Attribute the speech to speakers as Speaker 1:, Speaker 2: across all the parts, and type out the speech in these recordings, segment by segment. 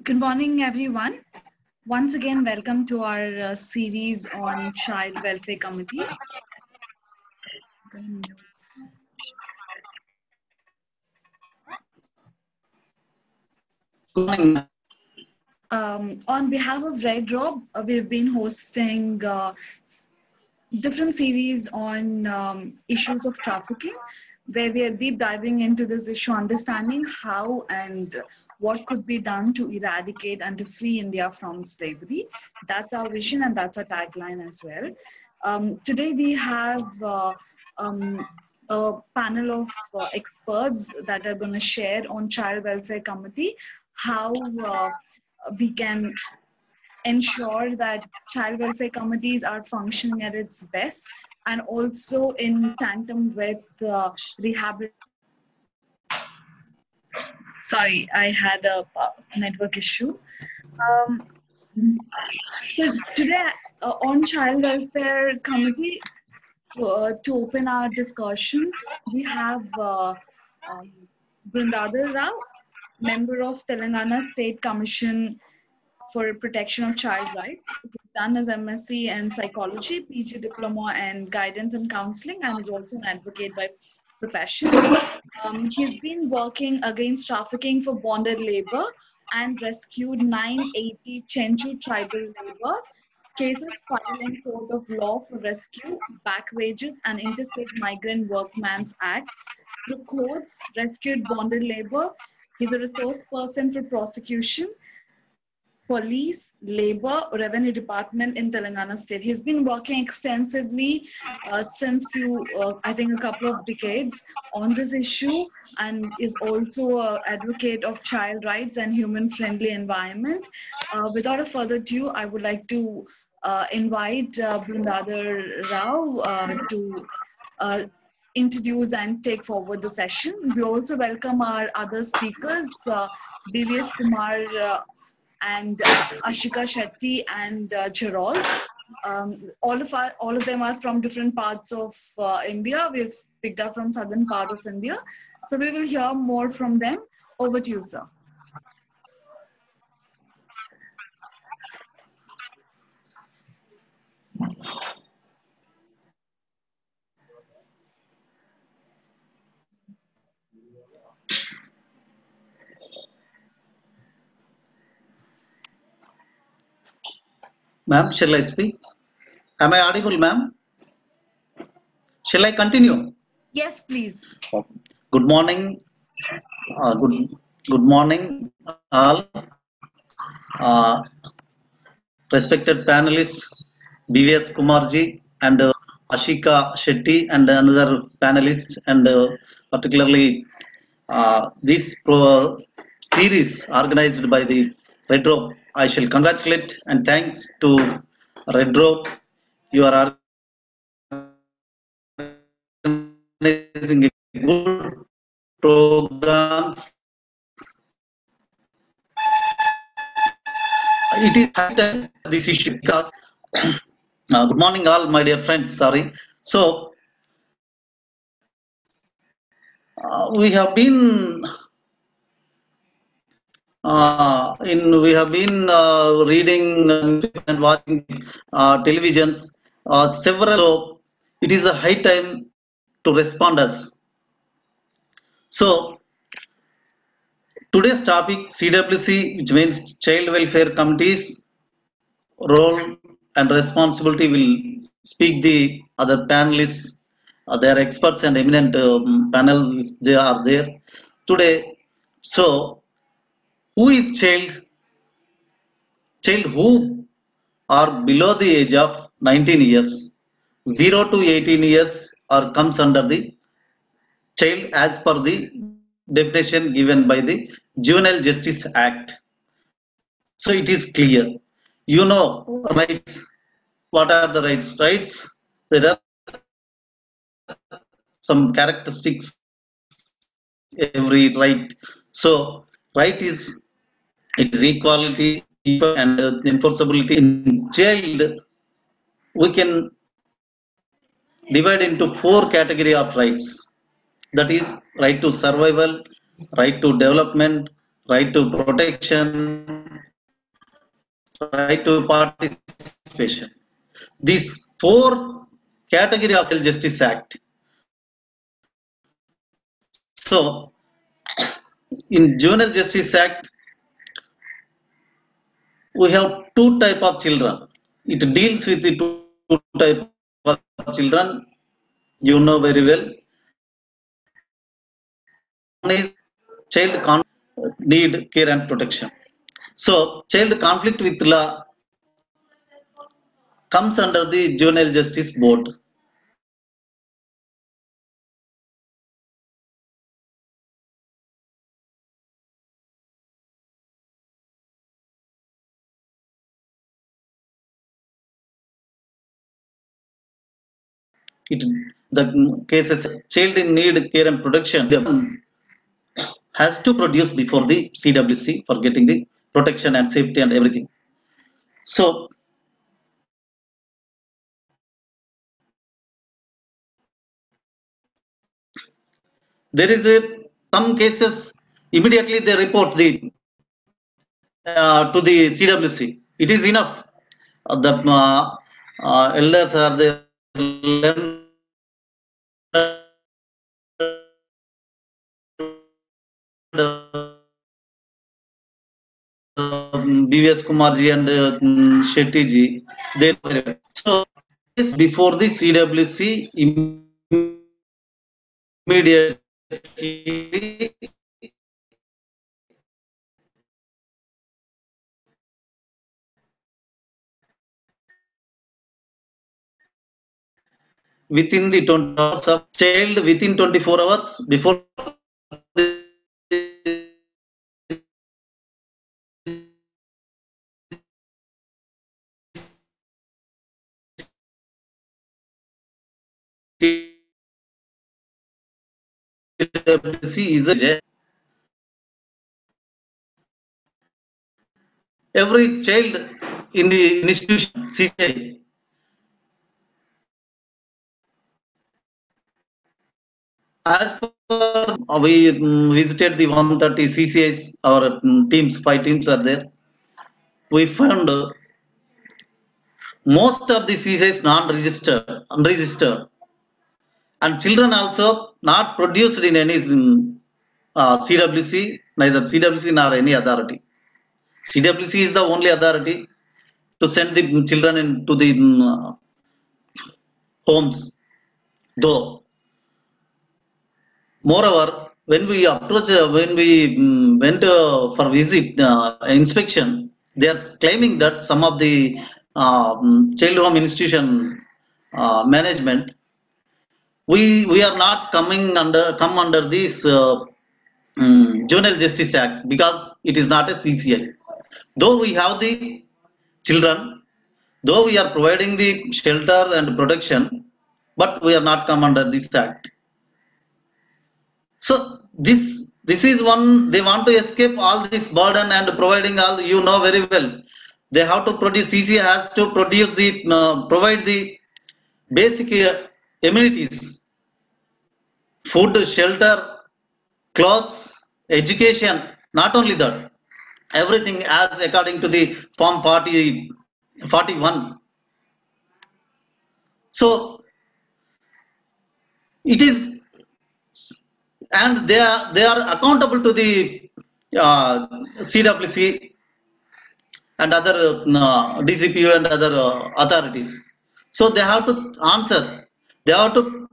Speaker 1: Good morning, everyone. Once again, welcome to our series on Child Welfare Committee.
Speaker 2: Good morning.
Speaker 1: On behalf of Red Rob, we've been hosting different series on issues of trafficking, where we are deep diving into this issue, understanding how and what could be done to eradicate and to free India from slavery. That's our vision and that's our tagline as well. Today we have a panel of experts that are going to share on Child Welfare Committee, how we can ensure that child welfare committees are functioning at its best, and also in tandem with rehabilitation. Sorry, I had a network issue. So today on Child Welfare Committee, to open our discussion, we have Brindadar Rao, member of Telangana State Commission for Protection of Child Rights. He's done his MSc in Psychology, PG Diploma and Guidance and Counseling, and is also an advocate by profession. He's been working against trafficking for bonded labor and rescued 980 Chenchu tribal labor cases filed in court of law for rescue, back wages, and Interstate Migrant Workmen's Act. Through courts, rescued bonded labor. He's a resource person for prosecution, police, labor, revenue department in Telangana state. He's been working extensively since I think a couple of decades on this issue, and is also an advocate of child rights and human-friendly environment. Without a further ado, I would like to invite Brindadar Rao to introduce and take forward the session. We also welcome our other speakers, BVS Kumar and Ashika Shetty and Gerald. All of them are from different parts of India. We've picked up from southern part of India. So we will hear more from them. Over to you, sir.
Speaker 2: Ma'am, shall I speak? Am I audible, ma'am? Shall I continue?
Speaker 1: Yes, please.
Speaker 2: Good morning. Good morning, all. Respected panelists, BVS Kumarji and Ashika Shetty and another panelist, and particularly this series organized by the Red Rope. I shall congratulate and thanks to Red Rope. You are organizing a good programs. It is high time this issue because good morning all my dear friends. Sorry. So we have been reading and watching televisions several. So it is a high time to respond us. So today's topic, CWC, which means Child Welfare Committees role and responsibility, will speak the other panelists. They are experts and eminent panelists. They are there today. So who is child? Child who are below the age of 19 years, 0 to 18 years, or comes under the child as per the definition given by the Juvenile Justice Act. So it is clear. You know rights. What are the rights? Rights. There are some characteristics every right. So right is, it is equality and enforceability. In child, we can divide into 4 category of rights. That is right to survival, right to development, right to protection, right to participation. These four category of Justice Act. So, in Juvenile Justice Act, we have two type of children. It deals with the two type of children. You know very well. One is child need care and protection. So, child conflict with law comes under the Juvenile Justice Board. It the cases child in need care and protection has to produce before the CWC for getting the protection and safety and everything. So there is a some cases immediately they report the to the CWC. It is enough. The elders are there. BVS Kumarji and Shetty ji. They so before the CWC immediately within the 20 hours of child within 24 hours before the CWC is a every child in the institution CCI as per we visited the 130 CCIs our teams 5 teams are there we found most of the CCIs non-registered unregistered and children also not produced in any CWC neither CWC nor any authority. CWC is the only authority to send the children into the homes. Though, moreover, when we approach, when we went for visit inspection, they are claiming that some of the child home institution management, we are not come under this Juvenile Justice Act because it is not a CCI. Though we have the children, though we are providing the shelter and protection, but we are not come under this act. So this is one they want to escape all this burden and providing all you know very well. They have to produce CCI has to produce the provide the basic amenities, food, shelter, clothes, education. Not only that, everything as according to the form 41. So it is and they are accountable to the CWC and other DCPU and other authorities. So they have to answer. They have to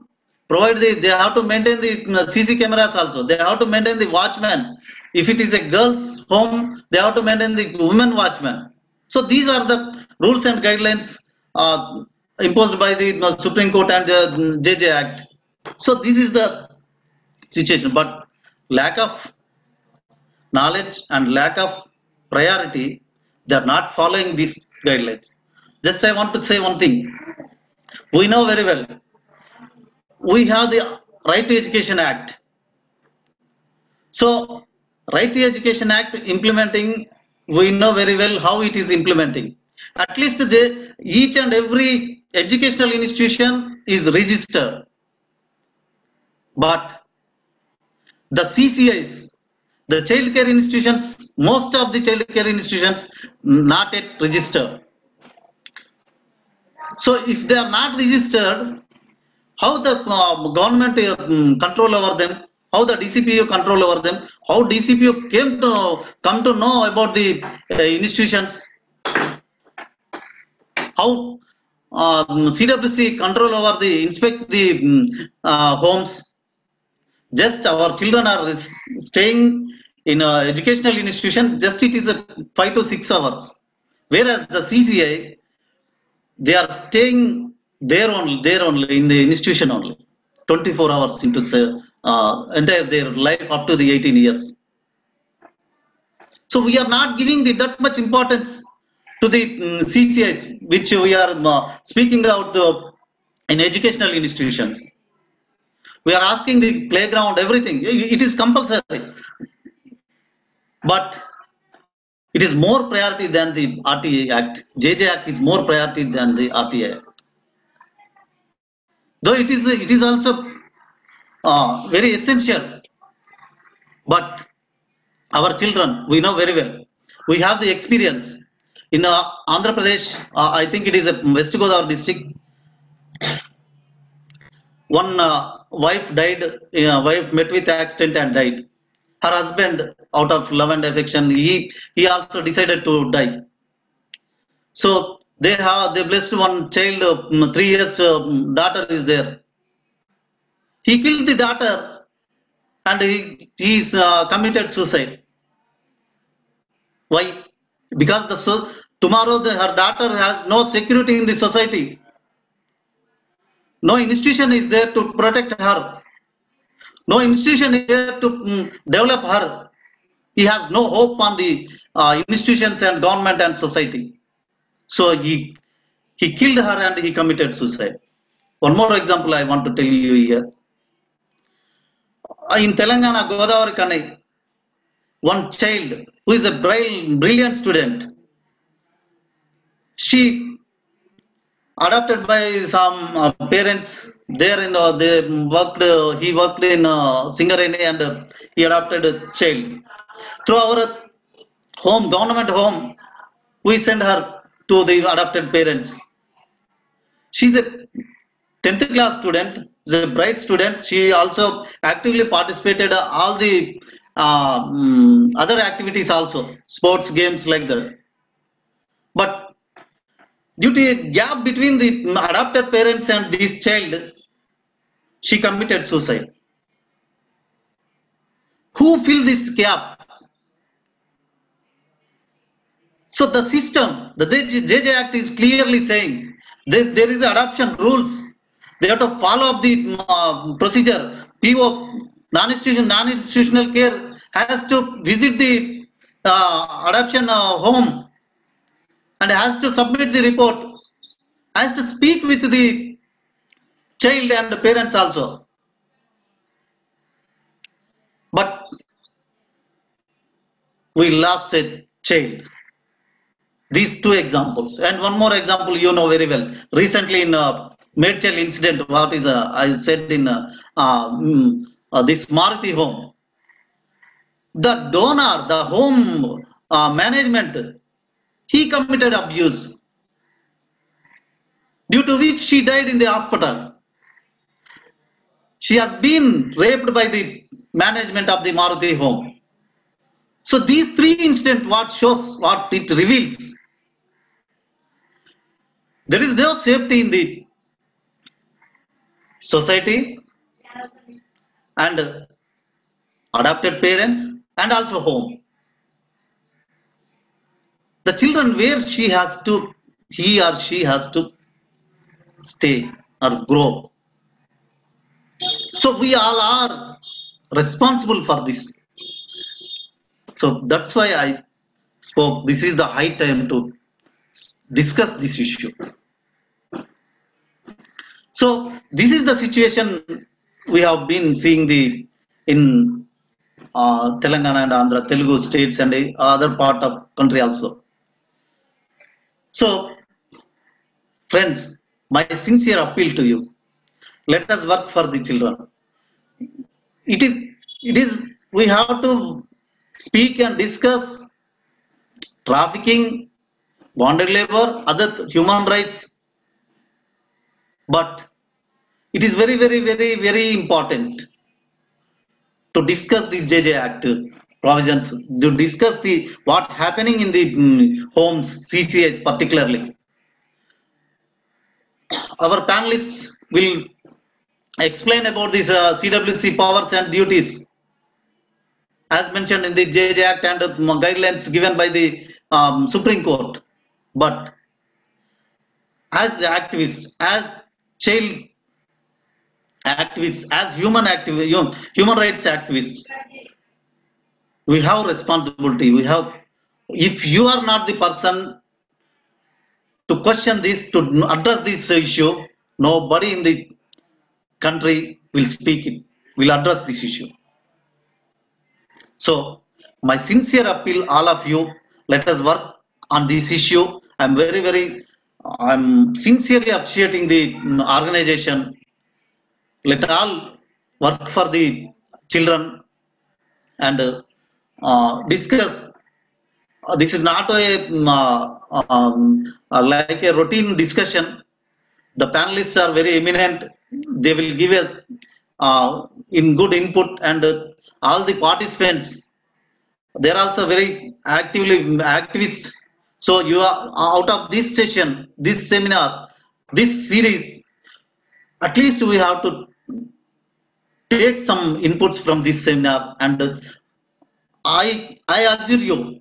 Speaker 2: provide the. They have to maintain the CC cameras also. They have to maintain the watchman. If it is a girl's home, they have to maintain the women watchman. So these are the rules and guidelines imposed by the Supreme Court and the JJ Act. So this is the situation, but lack of knowledge and lack of priority, they are not following these guidelines. Just I want to say one thing. We know very well. We have the Right to Education Act. So, Right to Education Act implementing, we know very well how it is implementing. At least each and every educational institution is registered. But the CCIs, The child care institutions, most of the child care institutions not yet registered. So if they are not registered, how the government control over them, how the DCPO control over them, how DCPO come to know about the institutions, how CWC control over the inspect the homes. Just our children are staying in an educational institution, just it is a 5 to 6 hours, whereas the CCI, they are staying there only in the institution only 24 hours into entire their life up to the 18 years. So we are not giving that much importance to the CCIs, which we are speaking out in educational institutions. We are asking the playground, everything. It is compulsory, but it is more priority than the RTA Act. JJ Act is more priority than the RTA Act. Though it is also very essential, but our children, we know very well. We have the experience in Andhra Pradesh. I think it is a West Godavari district. One wife died. Wife met with accident and died. Her husband, out of love and affection, he also decided to die. So they blessed one child, 3 years daughter is there. He killed the daughter and he committed suicide. Why? Because tomorrow her daughter has no security in the society. No institution is there to protect her. No institution is there to develop her. He has no hope on the institutions and government and society. So he killed her and he committed suicide. One more example I want to tell you here. In Telangana, Godavari Kannai, one child who is a brilliant student, she adopted by some parents there he worked in Singareni and he adopted a child. Through our home, government home, we send her to the adopted parents. She's a 10th class student, is a bright student. She also actively participated all the other activities also, sports, games like that. But due to a gap between the adopted parents and this child, she committed suicide. Who filled this gap? So the system, the JJ Act is clearly saying there is adoption rules. They have to follow up the procedure. PO, non-institutional care, has to visit the adoption home and has to submit the report, has to speak with the child and the parents also. But we lost a child. These two examples, and one more example you know very well. Recently in Medchal incident, what is I said in this Maruti home, the donor, the home management, he committed abuse, due to which she died in the hospital. She has been raped by the management of the Maruti home. So these three incidents, what it reveals, there is no safety in the society and adopted parents and also home. The children where he or she has to stay or grow. So we all are responsible for this. So that's why I spoke. This is the high time to discuss this issue. So this is the situation we have been seeing in Telangana and Andhra, Telugu states and other part of country also. So friends, my sincere appeal to you, let us work for the children. We have to speak and discuss trafficking, bonded labor, other human rights, but it is very, very, very, very important to discuss the JJ Act provisions, to discuss the what happening in the homes, CCH particularly. Our panelists will explain about these CWC powers and duties as mentioned in the JJ Act and guidelines given by the Supreme Court. But as activists, as child activists, as human rights activists, we have responsibility. We have, if you are not the person to question this, to address this issue, nobody in the country will speak it, will address this issue. So my sincere appeal, all of you, let us work on this issue. I'm sincerely appreciating the organization. Let all work for the children and discuss. This is not like a routine discussion. The panelists are very eminent. They will give a in good input, and all the participants, they are also very actively activists. So you are out of this session, this seminar, this series, at least we have to take some inputs from this seminar, and I assure you,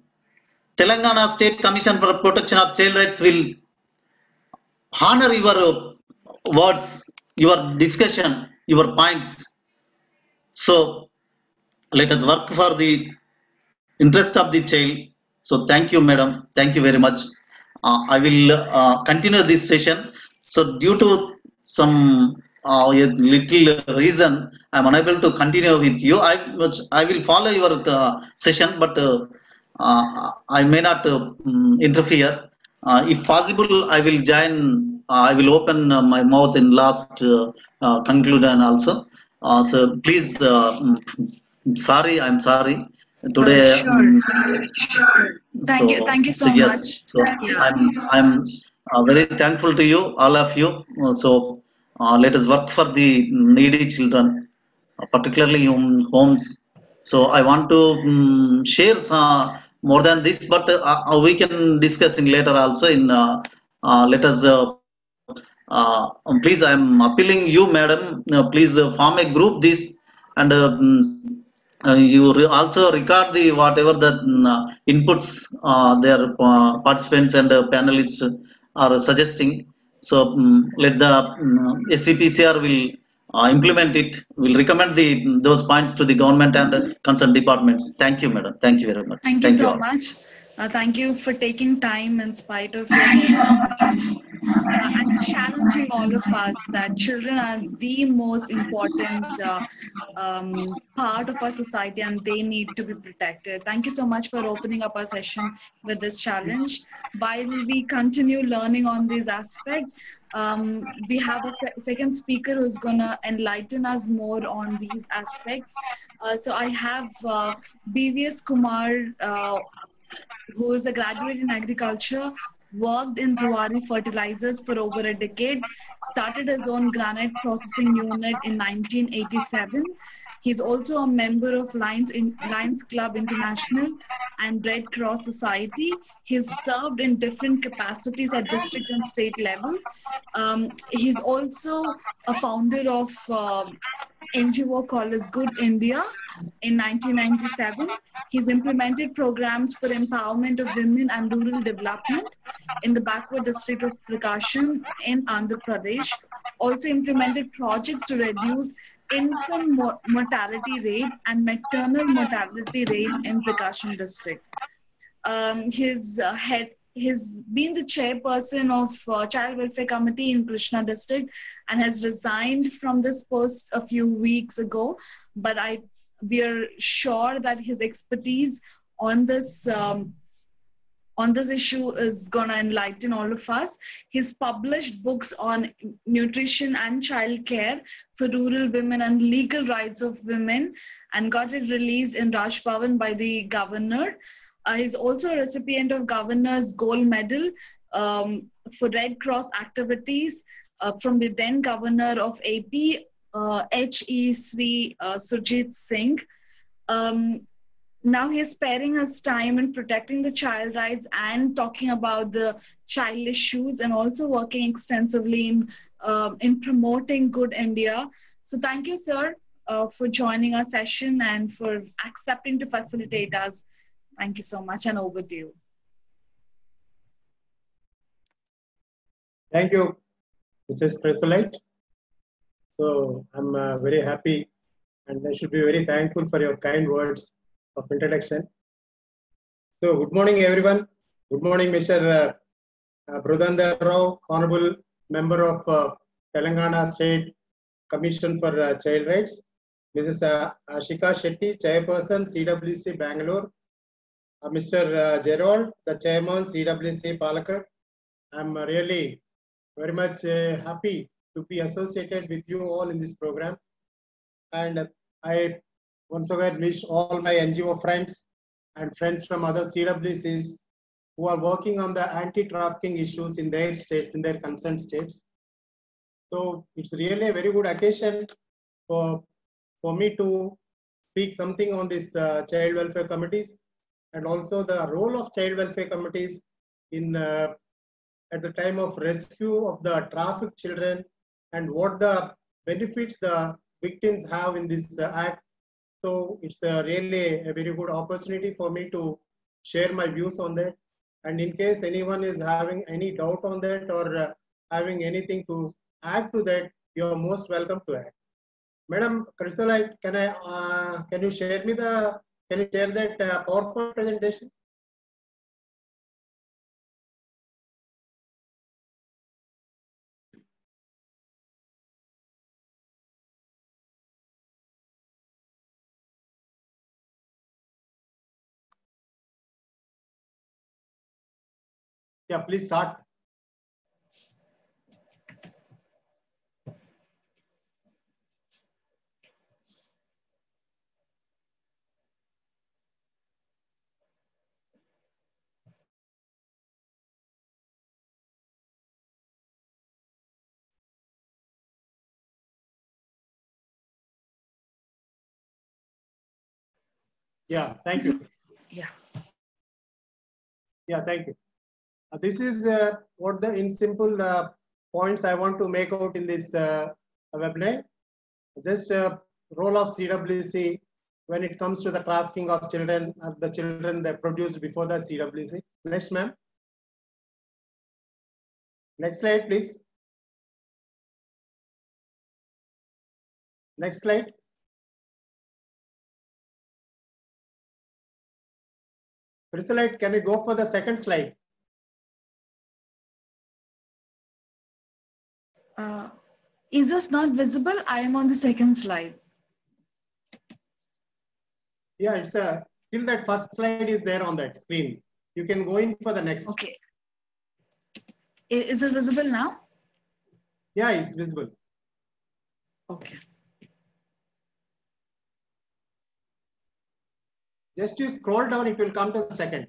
Speaker 2: Telangana State Commission for Protection of Child Rights will honor your words, your discussion, your points. So let us work for the interest of the child. So thank you, madam. Thank you very much. I will continue this session. So due to some a little reason, I am unable to continue with you. I will follow your session, but I may not interfere. If possible, I will join. I will open my mouth in last conclusion also. So please, sorry, I'm sorry. Today,
Speaker 1: Sure. Thank you so
Speaker 2: yes.
Speaker 1: much.
Speaker 2: So I'm very thankful to you, all of you. So let us work for the needy children, particularly in homes. So I want to share some more than this, but we can discuss in later also. In let us please, I am appealing you, madam. Please form a group this, and you also record the whatever the inputs their participants and panelists are suggesting. So let the SCPCR will implement it. Will recommend those points to the government and concerned departments. Thank you, madam. Thank you very much.
Speaker 1: Thank you so
Speaker 2: all.
Speaker 1: much. Thank you for taking time in spite of your personal commitments and challenging all of us that children are the most important part of our society and they need to be protected. Thank you so much for opening up our session with this challenge. While we continue learning on this aspect, we have a second speaker who's going to enlighten us more on these aspects. So I have BVS Kumar, who is a graduate in agriculture, worked in Zuari Fertilizers for over a decade, started his own granite processing unit in 1987. He's also a member of Lions Club International and Red Cross Society. He's served in different capacities at district and state level. He's also a founder of NGO called as Good India in 1997. He's implemented programs for empowerment of women and rural development in the backward district of Prakasam in Andhra Pradesh. Also implemented projects to reduce infant mortality rate and maternal mortality rate in Prakasam district. He's been the chairperson of Child Welfare Committee in Krishna district and has resigned from this post a few weeks ago. But we are sure that his expertise on this on this issue is going to enlighten all of us. He's published books on nutrition and childcare for rural women and legal rights of women, and got it released in Raj Bhavan by the governor. He's also a recipient of Governor's Gold Medal for Red Cross activities from the then governor of AP, H.E. Sri Surjit Singh. Now he's sparing us time in protecting the child rights and talking about the child issues, and also working extensively in promoting Good India. So thank you, sir, for joining our session and for accepting to facilitate us. Thank you so much, and over to you.
Speaker 3: Thank you, Mrs. Chrysolite. So I'm very happy, and I should be very thankful for your kind words of introduction. So good morning, everyone. Good morning, Mr. Brudandar Rao, Honorable Member of Telangana State Commission for Child Rights, Mrs. Ashika Shetty, Chairperson, CWC Bangalore, Mr. Gerald, the Chairman, CWC Palakkad. I'm really very much happy to be associated with you all in this program. And I once again wish all my NGO friends and friends from other CWCs who are working on the anti-trafficking issues in their states, in their concerned states. So it's really a very good occasion for me to speak something on this child welfare committees, and also the role of child welfare committees in at the time of rescue of the trafficked children, and what the benefits the victims have in this act. So it's really a very good opportunity for me to share my views on that. And in case anyone is having any doubt on that, or having anything to add to that, you're most welcome to add. Madam Chrysolite, can you share that PowerPoint presentation? Yeah, please start. Yeah, thank you.
Speaker 1: Yeah.
Speaker 3: Yeah, thank you. This is what the in simple points I want to make out in this webinar. This role of CWC when it comes to the trafficking of children, the children that produced before the CWC. Next, ma'am. Next slide, please. Next slide. Chrysolite, can you go for the second slide?
Speaker 1: Is this not visible? I am on the second slide.
Speaker 3: Yeah, it's still that first slide is there on that screen. You can go in for the next.
Speaker 1: Okay. Is it visible now?
Speaker 3: Yeah, it's visible.
Speaker 1: Okay.
Speaker 3: Just you scroll down, it will come to the second.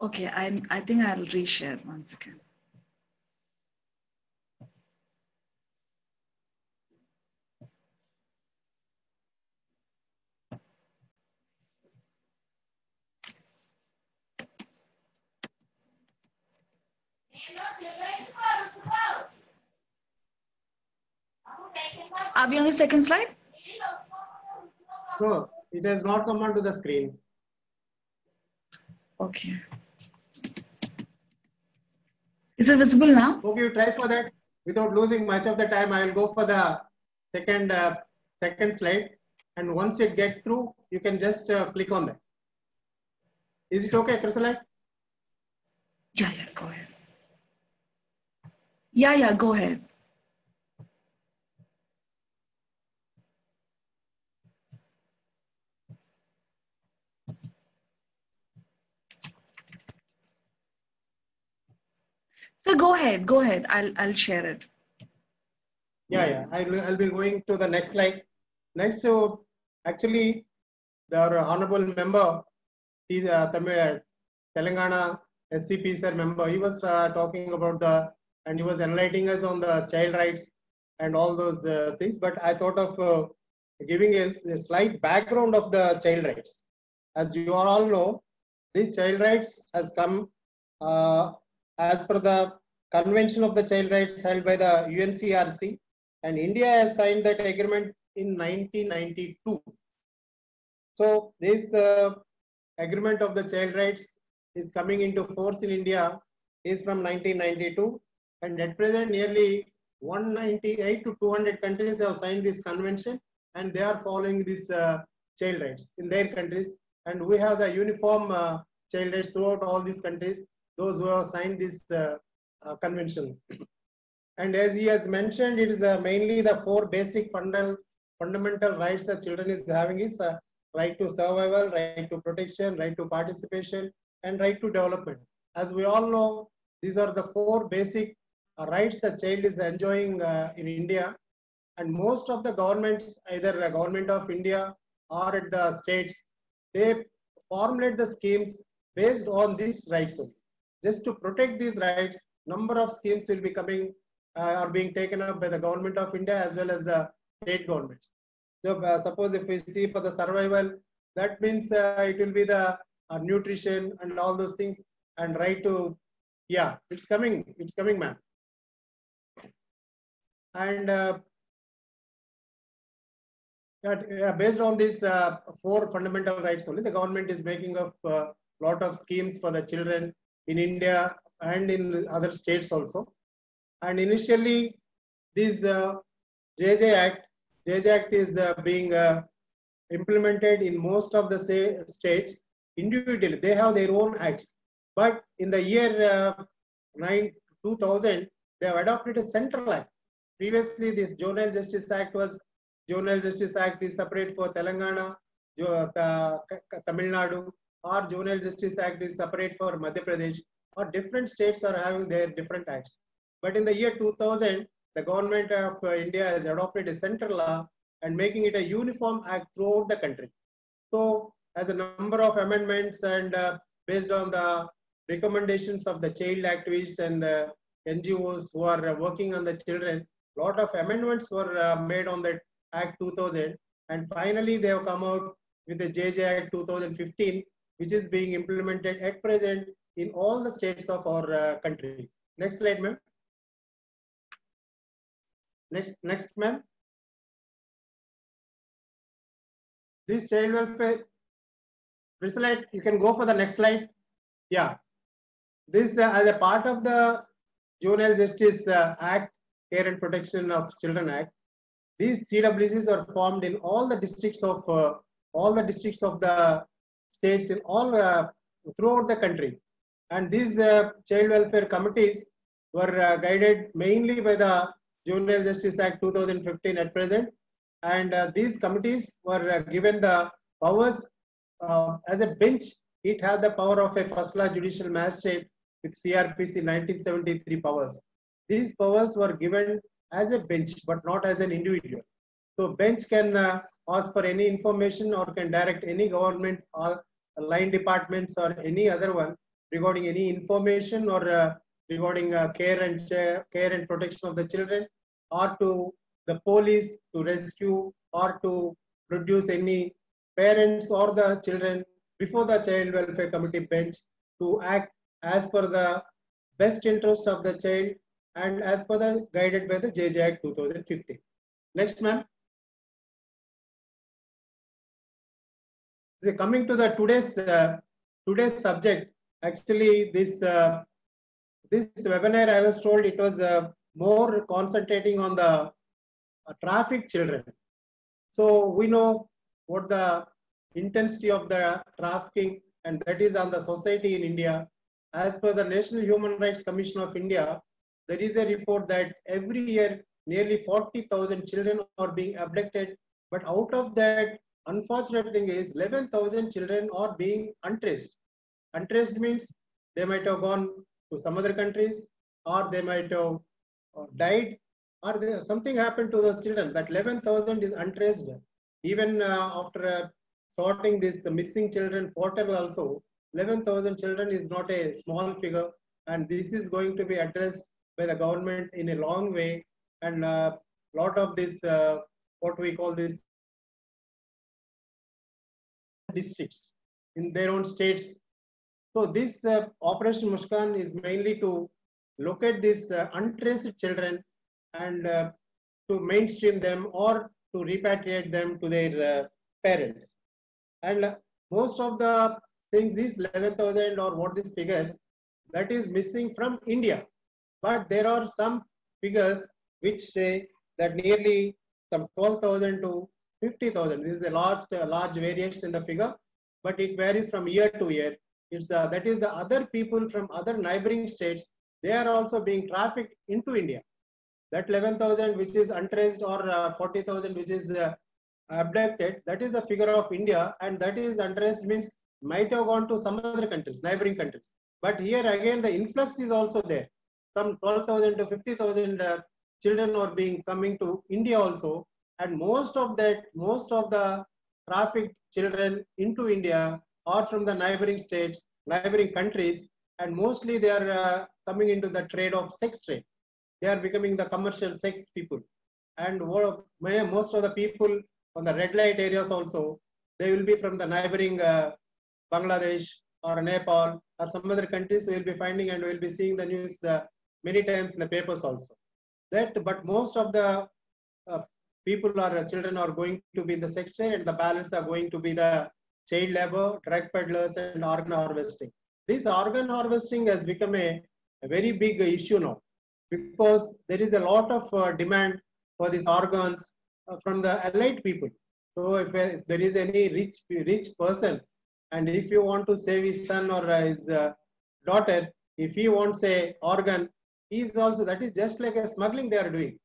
Speaker 1: Okay, I think I'll reshare once again. Are we on the second slide?
Speaker 3: No, it has not come onto the screen.
Speaker 1: Okay. Is it visible now?
Speaker 3: Okay, you try for that. Without losing much of the time, I will go for the second slide. And once it gets through, you can just click on that. Is it okay, Chrysolite?
Speaker 1: Yeah, go ahead. Yeah, go ahead. So go ahead. I'll share it.
Speaker 3: Yeah. I'll be going to the next slide. Next, so actually, the honorable member, he's Telangana SCP sir member. He was talking about and he was enlightening us on the child rights and all those things. But I thought of giving a slight background of the child rights. As you all know, the child rights has come as per the Convention of the Child Rights held by the UNCRC, and India has signed that agreement in 1992. So this agreement of the child rights is coming into force in India is from 1992, and at present nearly 198 to 200 countries have signed this convention, and they are following this child rights in their countries. And we have the uniform child rights throughout all these countries, those who have signed this convention. And as he has mentioned, it is mainly the four basic fundamental rights the children is having is right to survival, right to protection, right to participation, and right to development. As we all know, these are the four basic rights the child is enjoying in India. And most of the governments, either the government of India or at the states, they formulate the schemes based on these rights only. Just to protect these rights, number of schemes will be coming are being taken up by the government of India as well as the state governments. So suppose if we see for the survival, that means it will be the nutrition and all those things, and right to, yeah, it's coming, ma'am. And based on these four fundamental rights only, the government is making up a lot of schemes for the children in India and in other states also. And initially, this JJ Act is being implemented in most of the states individually. They have their own acts. But in the year 2000, they have adopted a central act. Previously, this Juvenile Justice Act is separate for Telangana, Tamil Nadu, or Juvenile Justice Act is separate for Madhya Pradesh, or different states are having their different acts. But in the year 2000, the government of India has adopted a central law and making it a uniform act throughout the country. So, as a number of amendments and based on the recommendations of the child activists and NGOs who are working on the children, a lot of amendments were made on that Act 2000, and finally they have come out with the JJ Act 2015, which is being implemented at present in all the states of our country. Next slide, ma'am. Next, ma'am. This child welfare, Priscilla, you can go for the next slide. Yeah. This as a part of the Juvenile Justice Act, Care and Protection of Children Act, these CWCs are formed in all the districts of the states in all throughout the country. And these child welfare committees were guided mainly by the Juvenile Justice Act 2015 at present, and these committees were given the powers as a bench. It had the power of a first class judicial magistrate with CRPC 1973 powers. These powers were given as a bench, but not as an individual. So bench can ask for any information or can direct any government or line departments or any other one regarding any information or regarding care and protection of the children, or to the police to rescue or to produce any parents or the children before the child welfare committee bench to act as per the best interest of the child and as per the guided by the JJ Act 2015. Next, ma'am. So coming to the today's subject, actually this webinar I was told it was more concentrating on the trafficked children. So we know what the intensity of the trafficking, and that is on the society in India. As per the National Human Rights Commission of India, there is a report that every year nearly 40,000 children are being abducted, but out of that, unfortunate thing is 11,000 children are being untraced. Untraced means they might have gone to some other countries, or they might have died, or something happened to those children. That 11,000 is untraced. Even after sorting this missing children portal also, 11,000 children is not a small figure, and this is going to be addressed by the government in a long way. And lot of this, what we call this, districts in their own states. So this Operation Muskan is mainly to locate these untraced children and to mainstream them or to repatriate them to their parents. And most of the things, these 11,000 or what these figures, that is missing from India. But there are some figures which say that nearly some 12,000 to 50,000. This is a large variation in the figure, but it varies from year to year. That is the other people from other neighboring states. They are also being trafficked into India. That 11,000 which is untraced, or 40,000 which is abducted, that is the figure of India, and that is untraced means might have gone to some other countries, neighboring countries. But here again the influx is also there. Some 12,000 to 50,000 children are coming to India also, and most of the trafficked children into India are from the neighboring states, neighboring countries, and mostly they are coming into the trade of sex trade. They are becoming the commercial sex people, and most of the people on the red light areas also, they will be from the neighboring Bangladesh or Nepal or some other countries. We will be finding, and we will be seeing the news many times in the papers also. But most of the people or children are going to be in the sex trade, and the balance are going to be the child labor, drug peddlers, and organ harvesting. This organ harvesting has become a very big issue now, because there is a lot of demand for these organs from the elite people. So if there is any rich person, and if you want to save his son or his daughter, if he wants a organ, he is also, that is just like a smuggling they are doing.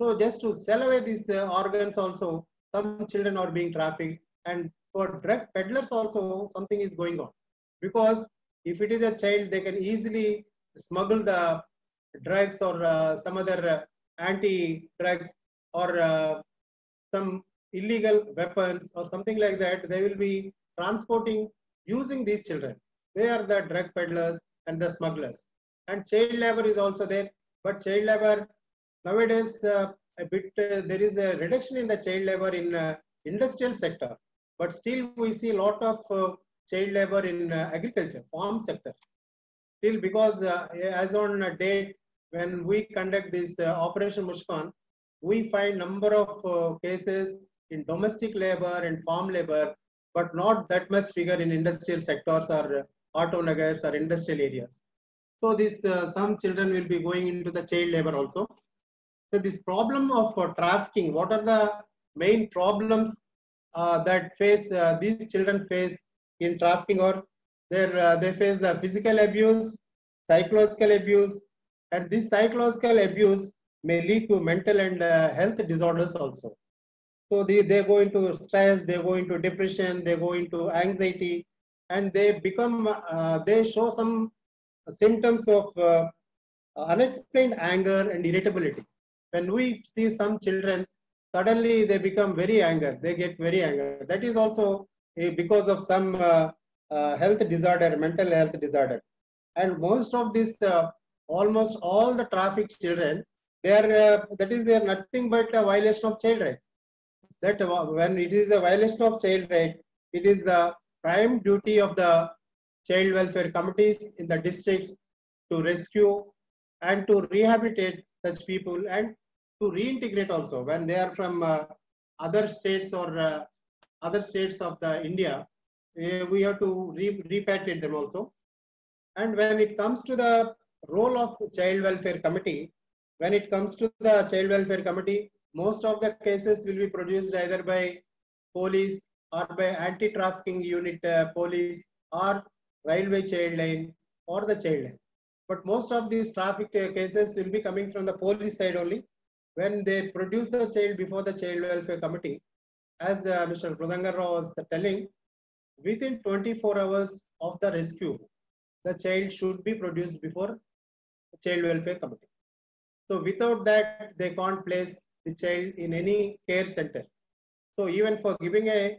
Speaker 3: So just to sell away these organs also, some children are being trafficked, and for drug peddlers also something is going on, because if it is a child, they can easily smuggle the drugs or some other anti-drugs or some illegal weapons or something like that. They will be transporting using these children. They are the drug peddlers and the smugglers. And child labor is also there, but child labor nowadays there is a reduction in the child labor in industrial sector, but still we see a lot of child labor in agriculture, farm sector. Still, because as on a date when we conduct this Operation Muskan, we find number of cases in domestic labor and farm labor, but not that much figure in industrial sectors or auto nagars or industrial areas. So this some children will be going into the child labor also. So this problem of trafficking, what are the main problems that these children face in trafficking? Or they face the physical abuse, psychological abuse, and this psychological abuse may lead to mental and health disorders also. So they go into stress, they go into depression, they go into anxiety, and they they show some symptoms of unexplained anger and irritability. When we see some children, suddenly they become very angry, they get very angry. That is also because of some health disorder, mental health disorder. And most of this, almost all the trafficked children, they are nothing but a violation of child right. That when it is a violation of child right, it is the prime duty of the child welfare committees in the districts to rescue and to rehabilitate such people, and to reintegrate also when they are from other states or other states of the India. We have to repatriate them also. And when it comes to the role of child welfare committee, most of the cases will be produced either by police or by anti-trafficking unit police or railway child line or the child line. But most of these traffic cases will be coming from the police side only. When they produce the child before the child welfare committee, as Mr. Pradhangar was telling, within 24 hours of the rescue, the child should be produced before child welfare committee. So without that, they can't place the child in any care center. So even for giving a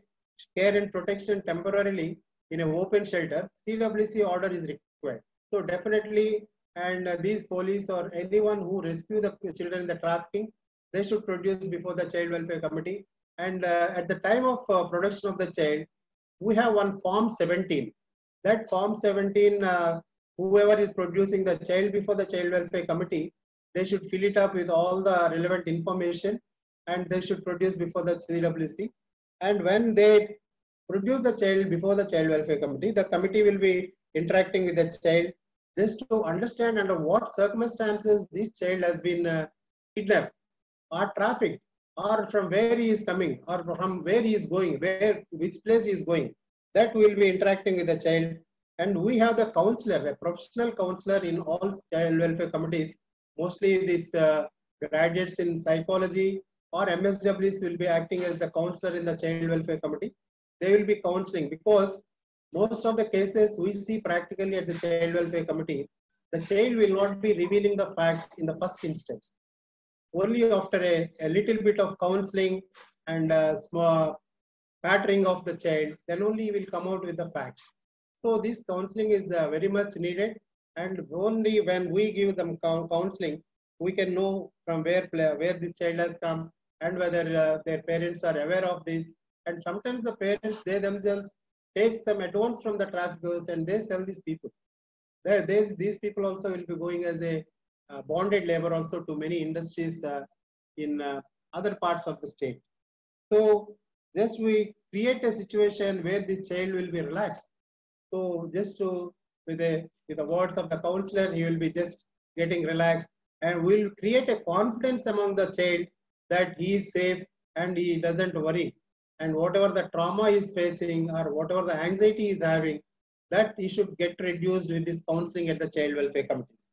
Speaker 3: care and protection temporarily in an open shelter, CWC order is required. So definitely, and these police or anyone who rescue the children in the trafficking, they should produce before the child welfare committee. And at the time of production of the child, we have one form 17. That form 17, whoever is producing the child before the child welfare committee, they should fill it up with all the relevant information and they should produce before the CWC. And when they produce the child before the child welfare committee, the committee will be interacting with the child just to understand under what circumstances this child has been kidnapped or trafficked, or from where he is coming, or from where he is going, which place he is going. That will be interacting with the child. And we have the counselor, a professional counselor in all child welfare committees. Mostly these graduates in psychology or MSWs will be acting as the counselor in the child welfare committee. They will be counseling, because most of the cases we see practically at the child welfare committee, the child will not be revealing the facts in the first instance. Only after a little bit of counseling and small patterning of the child, then only will come out with the facts. So this counseling is very much needed, and only when we give them counseling, we can know from where this child has come and whether their parents are aware of this. And sometimes the parents, they themselves take some advance from the traffickers and they sell these people. These people also will be going as a bonded labor also to many industries in other parts of the state. So just we create a situation where the child will be relaxed. So just to, with the words of the counselor, he will be just getting relaxed, and we'll create a confidence among the child that he is safe and he doesn't worry. And whatever the trauma he is facing or whatever the anxiety he is having, that he should get reduced with this counseling at the child welfare committees.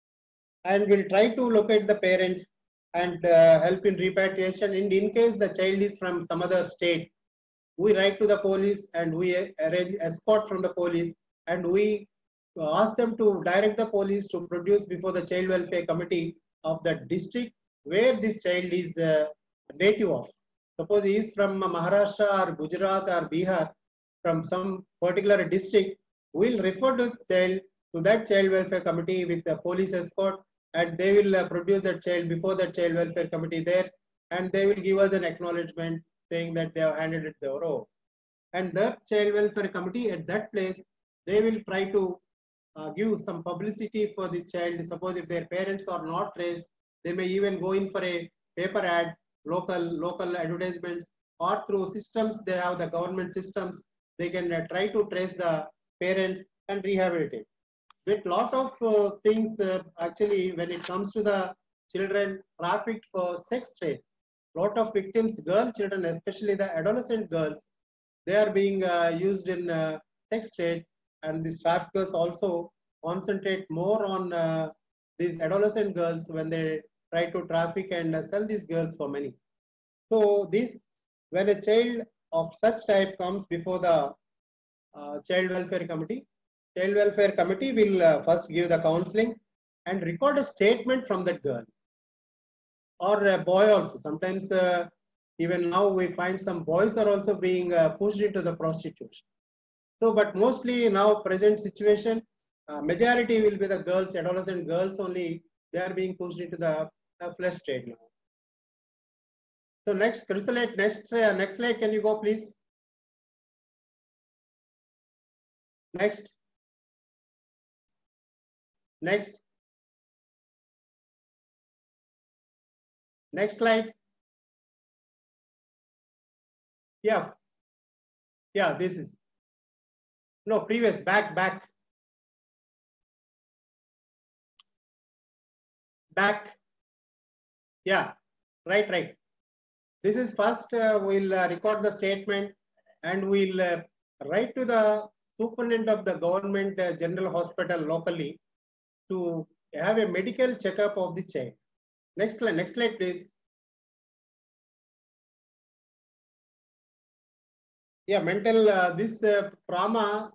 Speaker 3: And we'll try to locate the parents and help in repatriation. And in case the child is from some other state, we write to the police and we arrange escort from the police, and we ask them to direct the police to produce before the child welfare committee of the district where this child is native of. Suppose he is from Maharashtra or Gujarat or Bihar, from some particular district, we'll refer to the child to that child welfare committee with the police escort, and they will produce that child before the child welfare committee there, and they will give us an acknowledgement saying that they have handed it over. And the child welfare committee at that place, they will try to give some publicity for the child. Suppose if their parents are not traced, they may even go in for a paper ad, local advertisements, or through systems, they have the government systems, they can try to trace the parents and rehabilitate. With lot of things, actually, when it comes to the children trafficked for sex trade, lot of victims, girl children, especially the adolescent girls, they are being used in sex trade, and these traffickers also concentrate more on these adolescent girls when they try to traffic and sell these girls for money. So this, when a child of such type comes before the child welfare committee will first give the counseling and record a statement from that girl or a boy also. Sometimes even now we find some boys are also being pushed into the prostitution. So, but mostly now present situation, majority will be the girls, adolescent girls only, they are being pushed into the flesh trade now. So next, Chrysolite, next slide, can you go please? Next. Next slide. Yeah, this is, no, previous, back. Yeah, right. This is first, we'll record the statement and we'll write to the superintendent of the government general hospital locally to have a medical checkup of the child. Next slide, please. Yeah, mental, this trauma,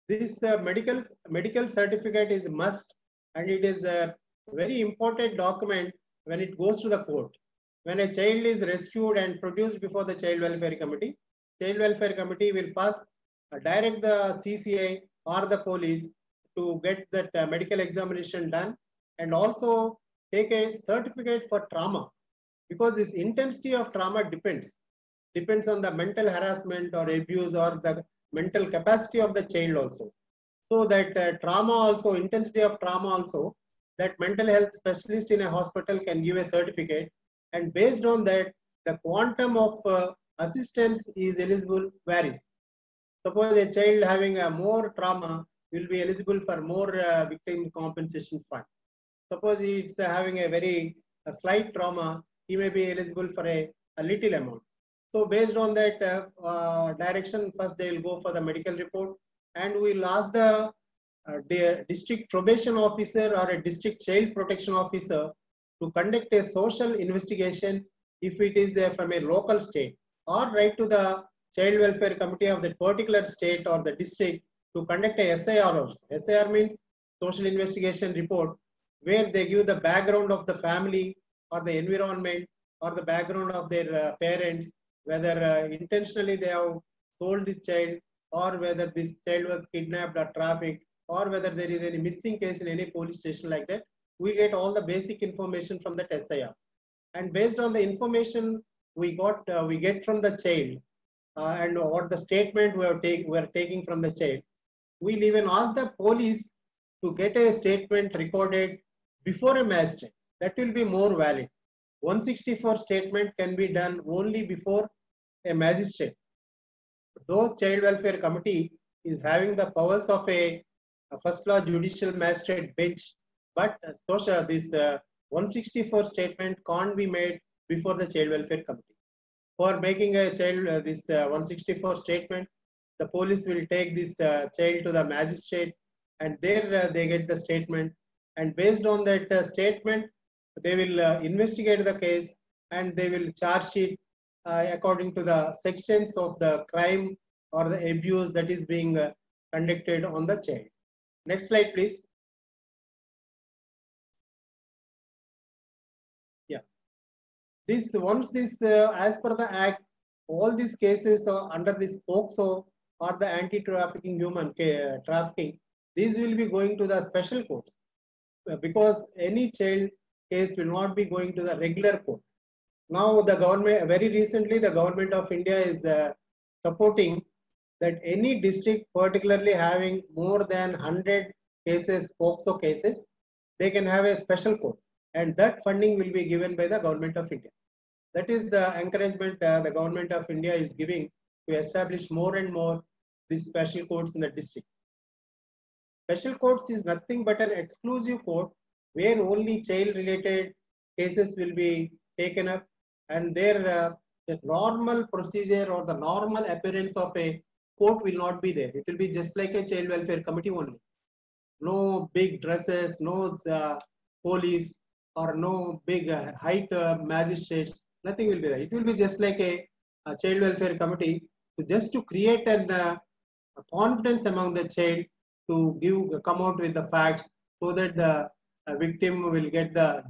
Speaker 3: this medical certificate is must and it is a very important document when it goes to the court. When a child is rescued and produced before the Child Welfare Committee will first direct the CCI or the police to get that medical examination done, and also take a certificate for trauma, because this intensity of trauma depends on the mental harassment or abuse or the mental capacity of the child also. So that trauma also, intensity of trauma also, that mental health specialist in a hospital can give a certificate, and based on that, the quantum of assistance is eligible varies. Suppose a child having a more trauma will be eligible for more victim compensation fund. Suppose it's having a slight trauma, he may be eligible for a little amount. So based on that direction, first they will go for the medical report, and we will ask the district probation officer or a district child protection officer to conduct a social investigation if it is from a local state, or write to the child welfare committee of that particular state or the district to conduct a SIR also. SIR means social investigation report, where they give the background of the family or the environment or the background of their parents, whether intentionally they have sold this child, or whether this child was kidnapped or trafficked, or whether there is any missing case in any police station like that. We get all the basic information from that SIR, and based on the information we get from the child, and what the statement we are taking from the child, we'll even ask the police to get a statement recorded before a magistrate. That will be more valid. 164 statement can be done only before a magistrate. Though Child Welfare Committee is having the powers of a first class judicial magistrate bench, but this 164 statement can't be made before the Child Welfare Committee. For making a child this 164 statement, the police will take this child to the magistrate, and there they get the statement, and based on that statement, they will investigate the case, and they will charge sheet according to the sections of the crime or the abuse that is being conducted on the child. Next slide, please. Yeah. Once this, as per the Act, all these cases under this POCSO or the anti-trafficking human trafficking, these will be going to the special courts, because any child case will not be going to the regular court. Now the government, very recently the government of India is supporting that any district particularly having more than 100 cases, POCSO cases, they can have a special court, and that funding will be given by the government of India. That is the encouragement the government of India is giving to establish more and more these special courts in the district. Special courts is nothing but an exclusive court where only child related cases will be taken up, and there the normal procedure or the normal appearance of a court will not be there. It will be just like a child welfare committee only. No big dresses, no police, or no big height magistrates, nothing will be there. It will be just like a child welfare committee, just to create a confidence among the child to come out with the facts, so that the victim will get the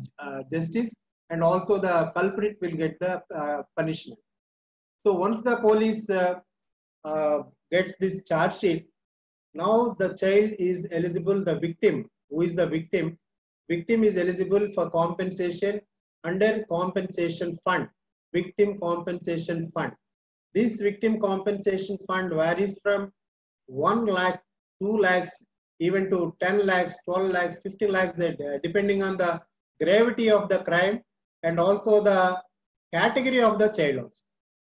Speaker 3: justice, and also the culprit will get the punishment. So once the police gets this charge sheet, now the child is eligible, the victim, who is the victim is eligible for compensation under compensation fund, victim compensation fund. This victim compensation fund varies from 1 lakh, 2 lakhs, even to 10 lakhs, 12 lakhs, 50 lakhs, depending on the gravity of the crime, and also the category of the child also,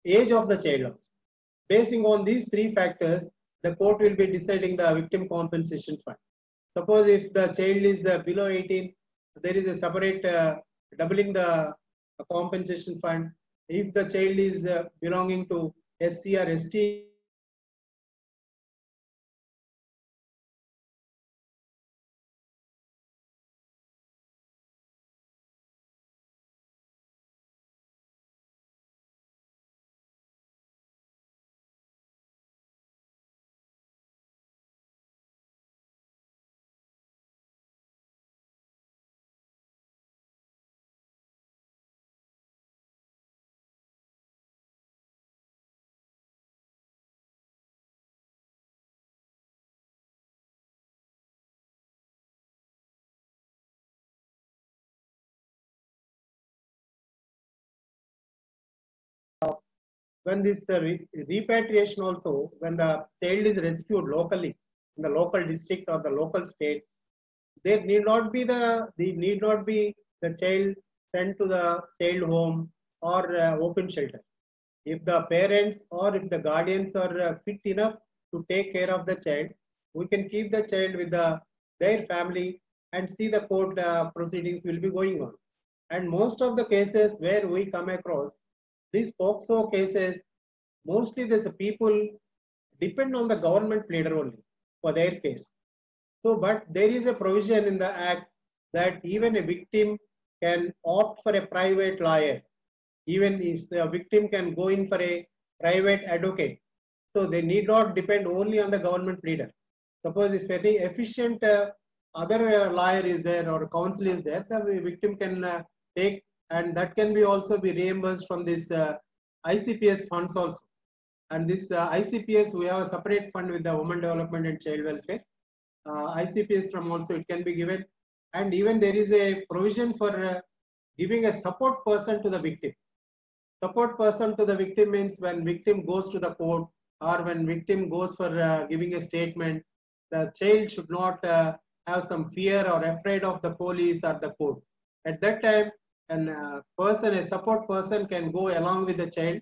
Speaker 3: age of the child also. Basing on these three factors, the court will be deciding the victim compensation fund. Suppose if the child is below 18, there is a separate doubling the compensation fund. If the child is belonging to SC or ST, when this repatriation also, when the child is rescued locally in the local district or the local state, there need not be the child sent to the child home or open shelter. If the parents or if the guardians are fit enough to take care of the child, we can keep the child with their family and see the court proceedings will be going on. And most of the cases where we come across these POCSO cases, mostly there's people depend on the government pleader only for their case. So, but there is a provision in the Act that even a victim can opt for a private lawyer. Even if the victim can go in for a private advocate. So they need not depend only on the government pleader. Suppose if any efficient other lawyer is there or counsel is there, the victim can take, and that can be also be reimbursed from this ICPS funds also. And this ICPS, we have a separate fund with the Women Development and Child Welfare. ICPS from also it can be given. And even there is a provision for giving a support person to the victim. Support person to the victim means when victim goes to the court or when victim goes for giving a statement, the child should not have some fear or afraid of the police or the court. At that time, a support person can go along with the child,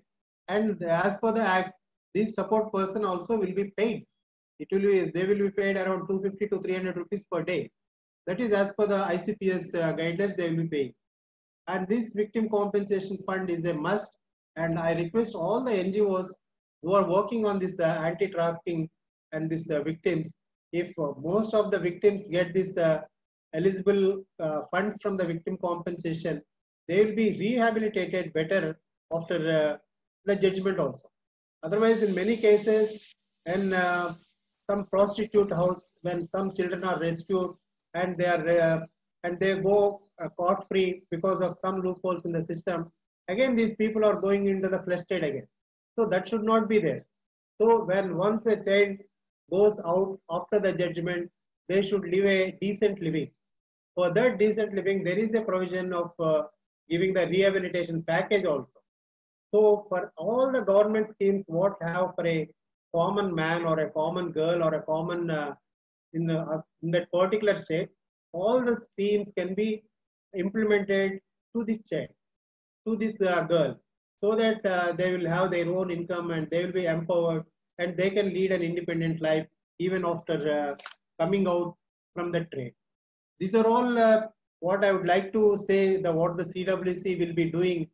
Speaker 3: and as per the Act, this support person also will be paid. They will be paid around 250 to 300 rupees per day. That is as per the ICPS guidelines they will be paying. And this victim compensation fund is a must. And I request all the NGOs who are working on this anti-trafficking and this victims, if most of the victims get this eligible funds from the victim compensation, they will be rehabilitated better after the judgment also. Otherwise, in many cases, in some prostitute house, when some children are rescued and they go caught-free because of some loopholes in the system, again these people are going into the flesh trade again. So that should not be there. So when once a child goes out after the judgment, they should live a decent living. For that decent living, there is a provision of giving the rehabilitation package also. So for all the government schemes, what have for a common man or a common girl or a common in that particular state, all the schemes can be implemented to this child, to this girl, so that they will have their own income and they will be empowered and they can lead an independent life even after coming out from the trade. These are all what I would like to say, what the CWC will be doing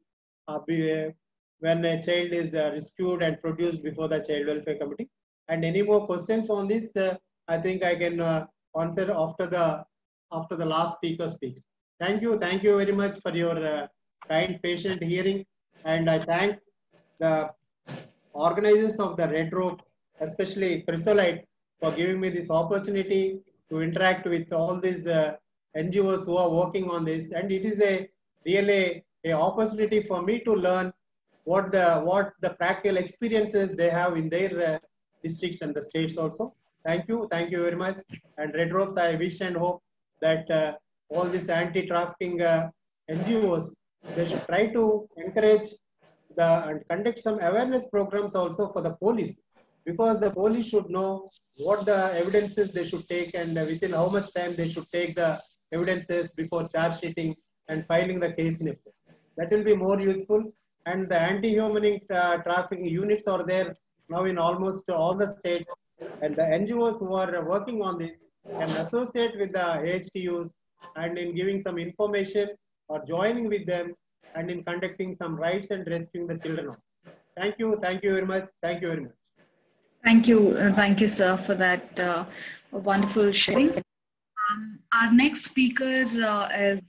Speaker 3: when a child is rescued and produced before the Child Welfare Committee. And any more questions on this, I think I can answer after the last speaker speaks. Thank you very much for your kind, patient hearing. And I thank the organizers of the Red Rope, especially Chrysolite, for giving me this opportunity to interact with all these NGOs who are working on this. And it is really an opportunity for me to learn what the practical experiences they have in their districts and the states also. Thank you very much. And Red Ropes, I wish and hope that all these anti-trafficking NGOs, they should try to encourage and conduct some awareness programs also for the police, because the police should know what the evidences they should take and within how much time they should take the evidences before charge sheeting and filing the case in it. That will be more useful. And the anti-human trafficking units are there now in almost all the states. And the NGOs who are working on this can associate with the AHTUs and in giving some information or joining with them and in conducting some rights and rescuing the children. Thank you very much. Thank you very much.
Speaker 1: Thank you, sir, for that wonderful sharing. Our next speaker is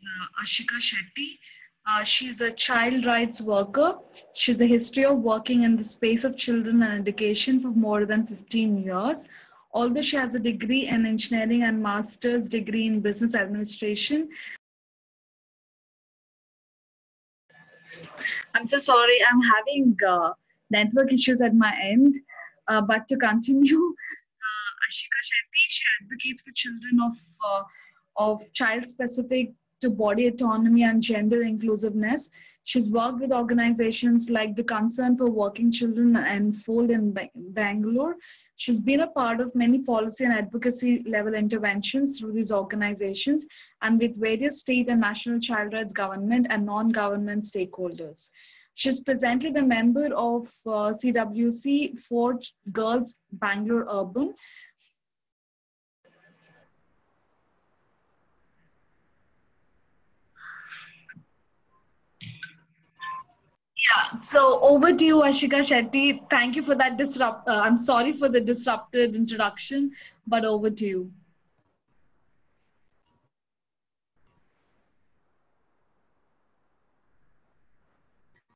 Speaker 1: Ashika Shetty. She's a child rights worker. She has a history of working in the space of children and education for more than 15 years. Although she has a degree in engineering and master's degree in business administration. I'm so sorry, I'm having network issues at my end. But to continue, Ashika Shetty, she advocates for children of child-specific to body autonomy and gender inclusiveness. She's worked with organizations like the Concern for Working Children and Fold in Bangalore. She's been a part of many policy and advocacy level interventions through these organizations and with various state and national child rights government and non-government stakeholders. She's presently the member of CWC for Girls Bangalore Urban. Yeah, so over to you, Ashika Shetty. Thank you for that I'm sorry for the disrupted introduction, but over to you.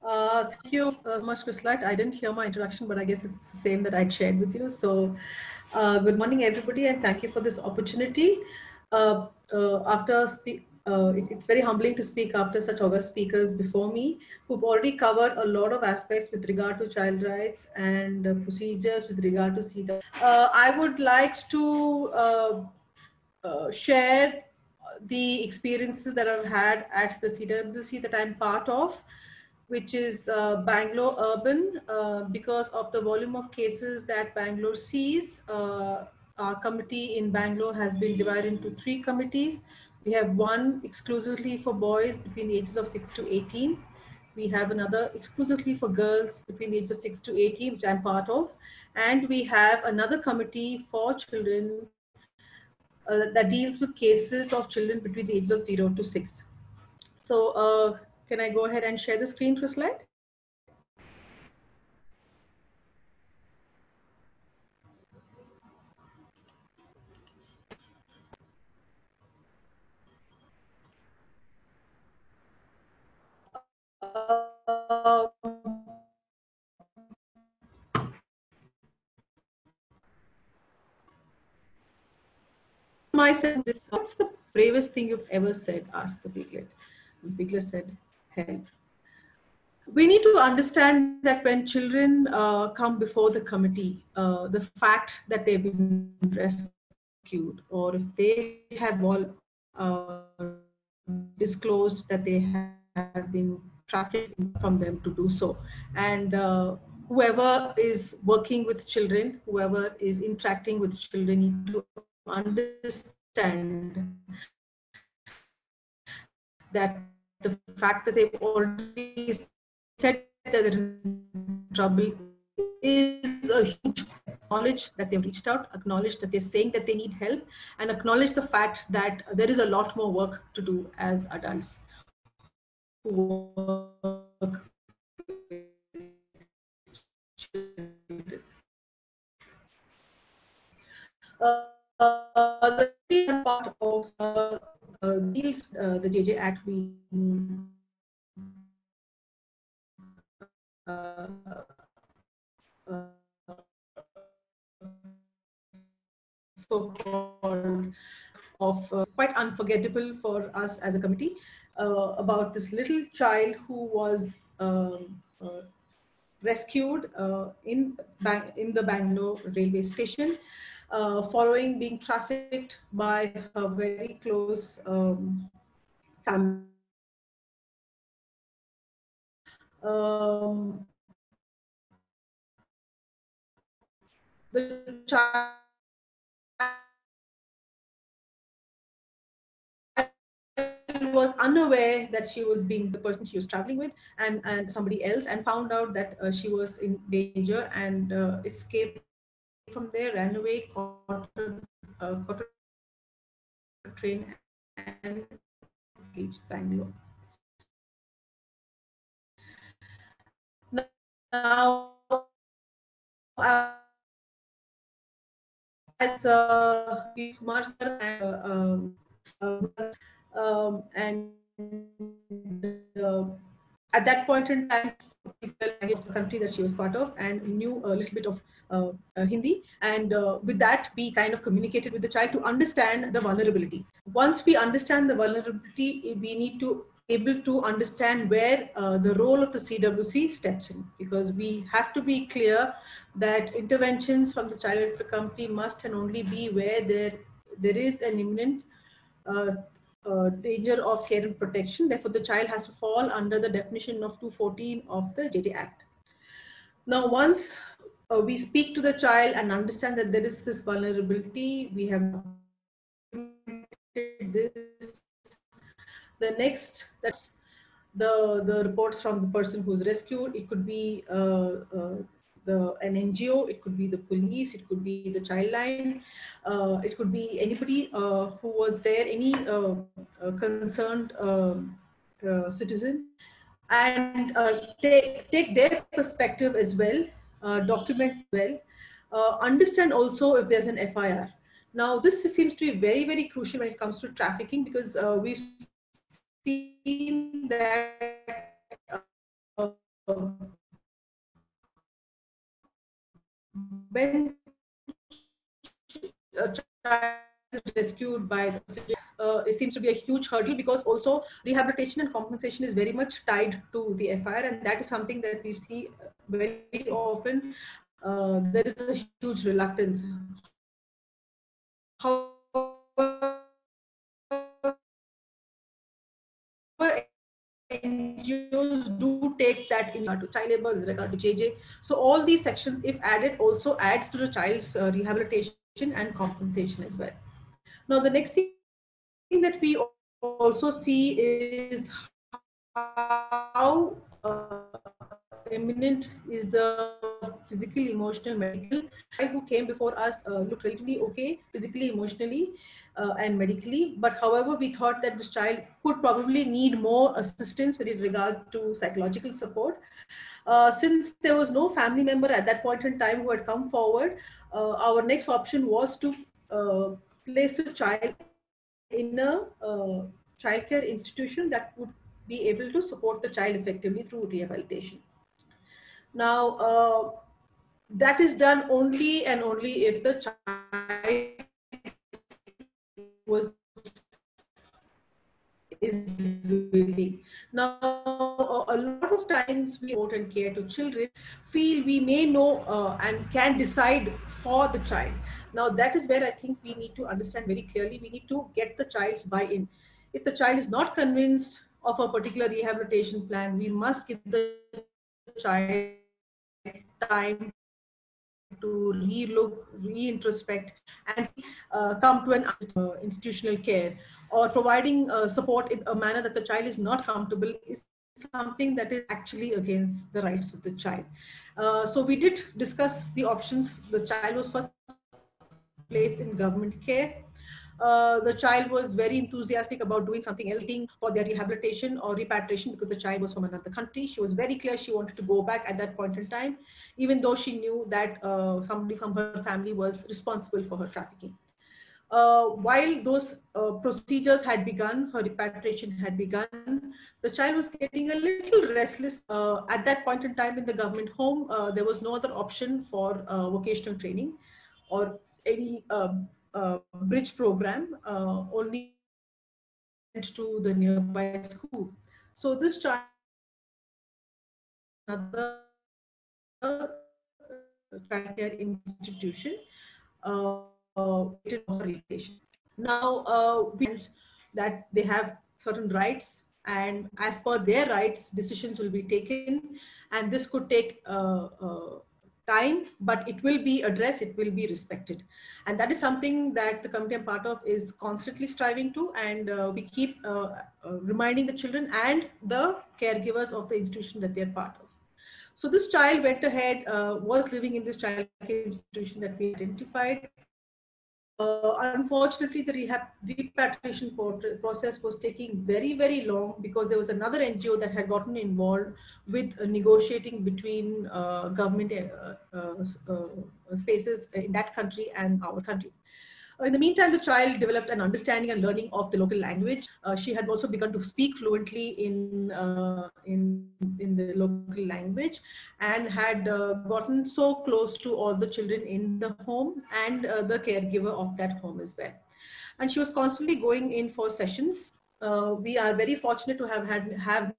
Speaker 4: Thank you much, Chrislight. I didn't hear my introduction, but I guess it's the same that I'd shared with you. So good morning, everybody, and thank you for this opportunity. It's very humbling to speak after such august speakers before me, who've already covered a lot of aspects with regard to child rights and procedures with regard to CEDAW. I would like to share the experiences that I've had at the CWC that I'm part of, which is Bangalore Urban. Because of the volume of cases that Bangalore sees, our committee in Bangalore has been divided into 3 committees. We have one exclusively for boys between the ages of 6 to 18. We have another exclusively for girls between the ages of 6 to 18, which I'm part of. And we have another committee for children that deals with cases of children between the ages of 0 to 6. So can I go ahead and share the screen for a slide? Myself, what's the bravest thing you've ever said? Asked the piglet. The piglet said, help. We need to understand that when children come before the committee, the fact that they've been rescued, or if they have all disclosed that they have been trafficked from them to do so. And whoever is working with children, whoever is interacting with children, need to understand that the fact that they've already said that they're in trouble is a huge acknowledge that they've reached out, acknowledge that they're saying that they need help, and acknowledge the fact that there is a lot more work to do as adults who work with children. The part of deals the JJ Act we so-called of quite unforgettable for us as a committee about this little child who was rescued in the Bangalore railway station following being trafficked by her very close family. The child was unaware that she was being the person she was traveling with and somebody else, and found out that she was in danger and escaped from there, ran away, caught a train and reached Bangalore. Now, as Kumar sir and at that point in time, the country that she was part of, and knew a little bit of Hindi, and with that we kind of communicated with the child to understand the vulnerability. Once we understand the vulnerability, we need to able to understand where the role of the CWC steps in, because we have to be clear that interventions from the child welfare committee must and only be where there is an imminent danger of care and protection. Therefore, the child has to fall under the definition of 214 of the JJ Act. Now, once we speak to the child and understand that there is this vulnerability, we have this. The next, that's the reports from the person who's rescued. It could be an NGO, it could be the police, it could be the child line, it could be anybody who was there, any concerned citizen, and take their perspective as well, document well, understand also if there's an FIR. Now, this seems to be very, very crucial when it comes to trafficking, because we've seen that when a child is rescued by the it seems to be a huge hurdle, because also rehabilitation and compensation is very much tied to the FIR, and that is something that we see very often. There is a huge reluctance. NGOs do take that in regard to child labor, in regard to JJ. So all these sections, if added, also adds to the child's rehabilitation and compensation as well. Now, the next thing that we also see is how imminent is the physical, emotional, medical. Child who came before us looked relatively okay, physically, emotionally, and medically. But however, we thought that this child could probably need more assistance with regard to psychological support. Since there was no family member at that point in time who had come forward, our next option was to place the child in a childcare institution that would be able to support the child effectively through rehabilitation. Now, that is done only and only if the child is willing. Now, a lot of times we support and care to children feel we may know and can decide for the child. Now, that is where I think we need to understand very clearly. We need to get the child's buy-in. If the child is not convinced of a particular rehabilitation plan, we must give the child time to re-look, re-introspect, and come to an institutional care, or providing support in a manner that the child is not comfortable is something that is actually against the rights of the child. So we did discuss the options. The child was first placed in government care. The child was very enthusiastic about doing something else for their rehabilitation or repatriation, because the child was from another country. She was very clear she wanted to go back at that point in time, even though she knew that somebody from her family was responsible for her trafficking. While those procedures had begun, her repatriation had begun, the child was getting a little restless. At that point in time in the government home, there was no other option for vocational training or any bridge program, only to the nearby school. So this child, another childcare institution, now that they have certain rights, and as per their rights, decisions will be taken, and this could take time, but it will be addressed, it will be respected. And that is something that the committee I'm part of is constantly striving to, and we keep reminding the children and the caregivers of the institution that they're part of. So this child went ahead, was living in this child care institution that we identified. Unfortunately, the repatriation process was taking very, very long, because there was another NGO that had gotten involved with negotiating between government spaces in that country and our country. In the meantime, the child developed an understanding and learning of the local language. She had also begun to speak fluently in the local language, and had gotten so close to all the children in the home and the caregiver of that home as well. And she was constantly going in for sessions. We are very fortunate to have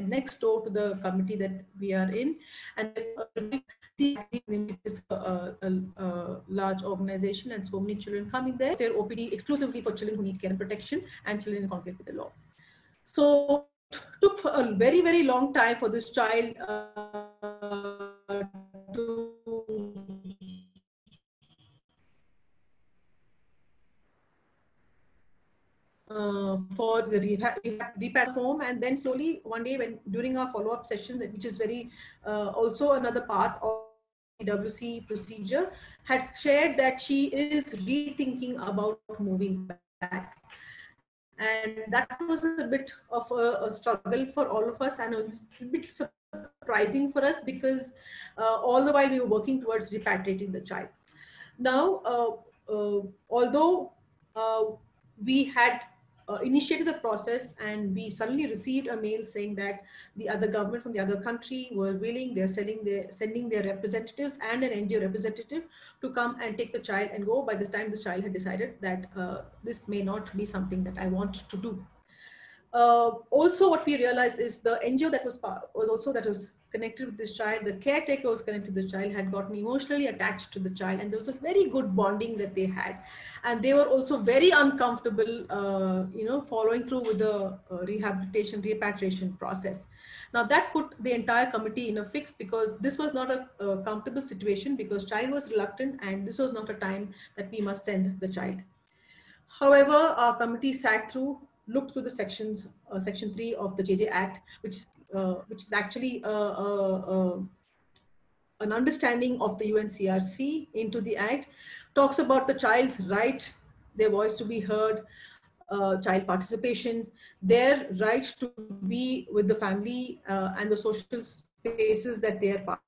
Speaker 4: next door to the committee that we are in, and which is a large organization, and so many children coming there. Their OPD exclusively for children who need care and protection and children in conflict with the law. So it took a very, very long time for this child to for the rehab home, and then slowly one day, when during our follow-up session, which is very also another part of WC procedure, had shared that she is rethinking about moving back. And that was a bit of a struggle for all of us, and it was a bit surprising for us, because all the while we were working towards repatriating the child. Now, although we had initiated the process, and we suddenly received a mail saying that the other government from the other country were willing, they're sending their representatives and an NGO representative to come and take the child and go. By this time, this child had decided that this may not be something that I want to do. Also, what we realized is the NGO that was connected with this child, the caretaker was connected to the child, had gotten emotionally attached to the child, and there was a very good bonding that they had, and they were also very uncomfortable, following through with the repatriation process. Now that put the entire committee in a fix, because this was not a comfortable situation, because child was reluctant, and this was not a time that we must send the child. However, our committee sat through, looked through the sections, Section 3 of the JJ Act, which is actually an understanding of the UNCRC into the Act, talks about the child's right, their voice to be heard, child participation, their right to be with the family and the social spaces that they are part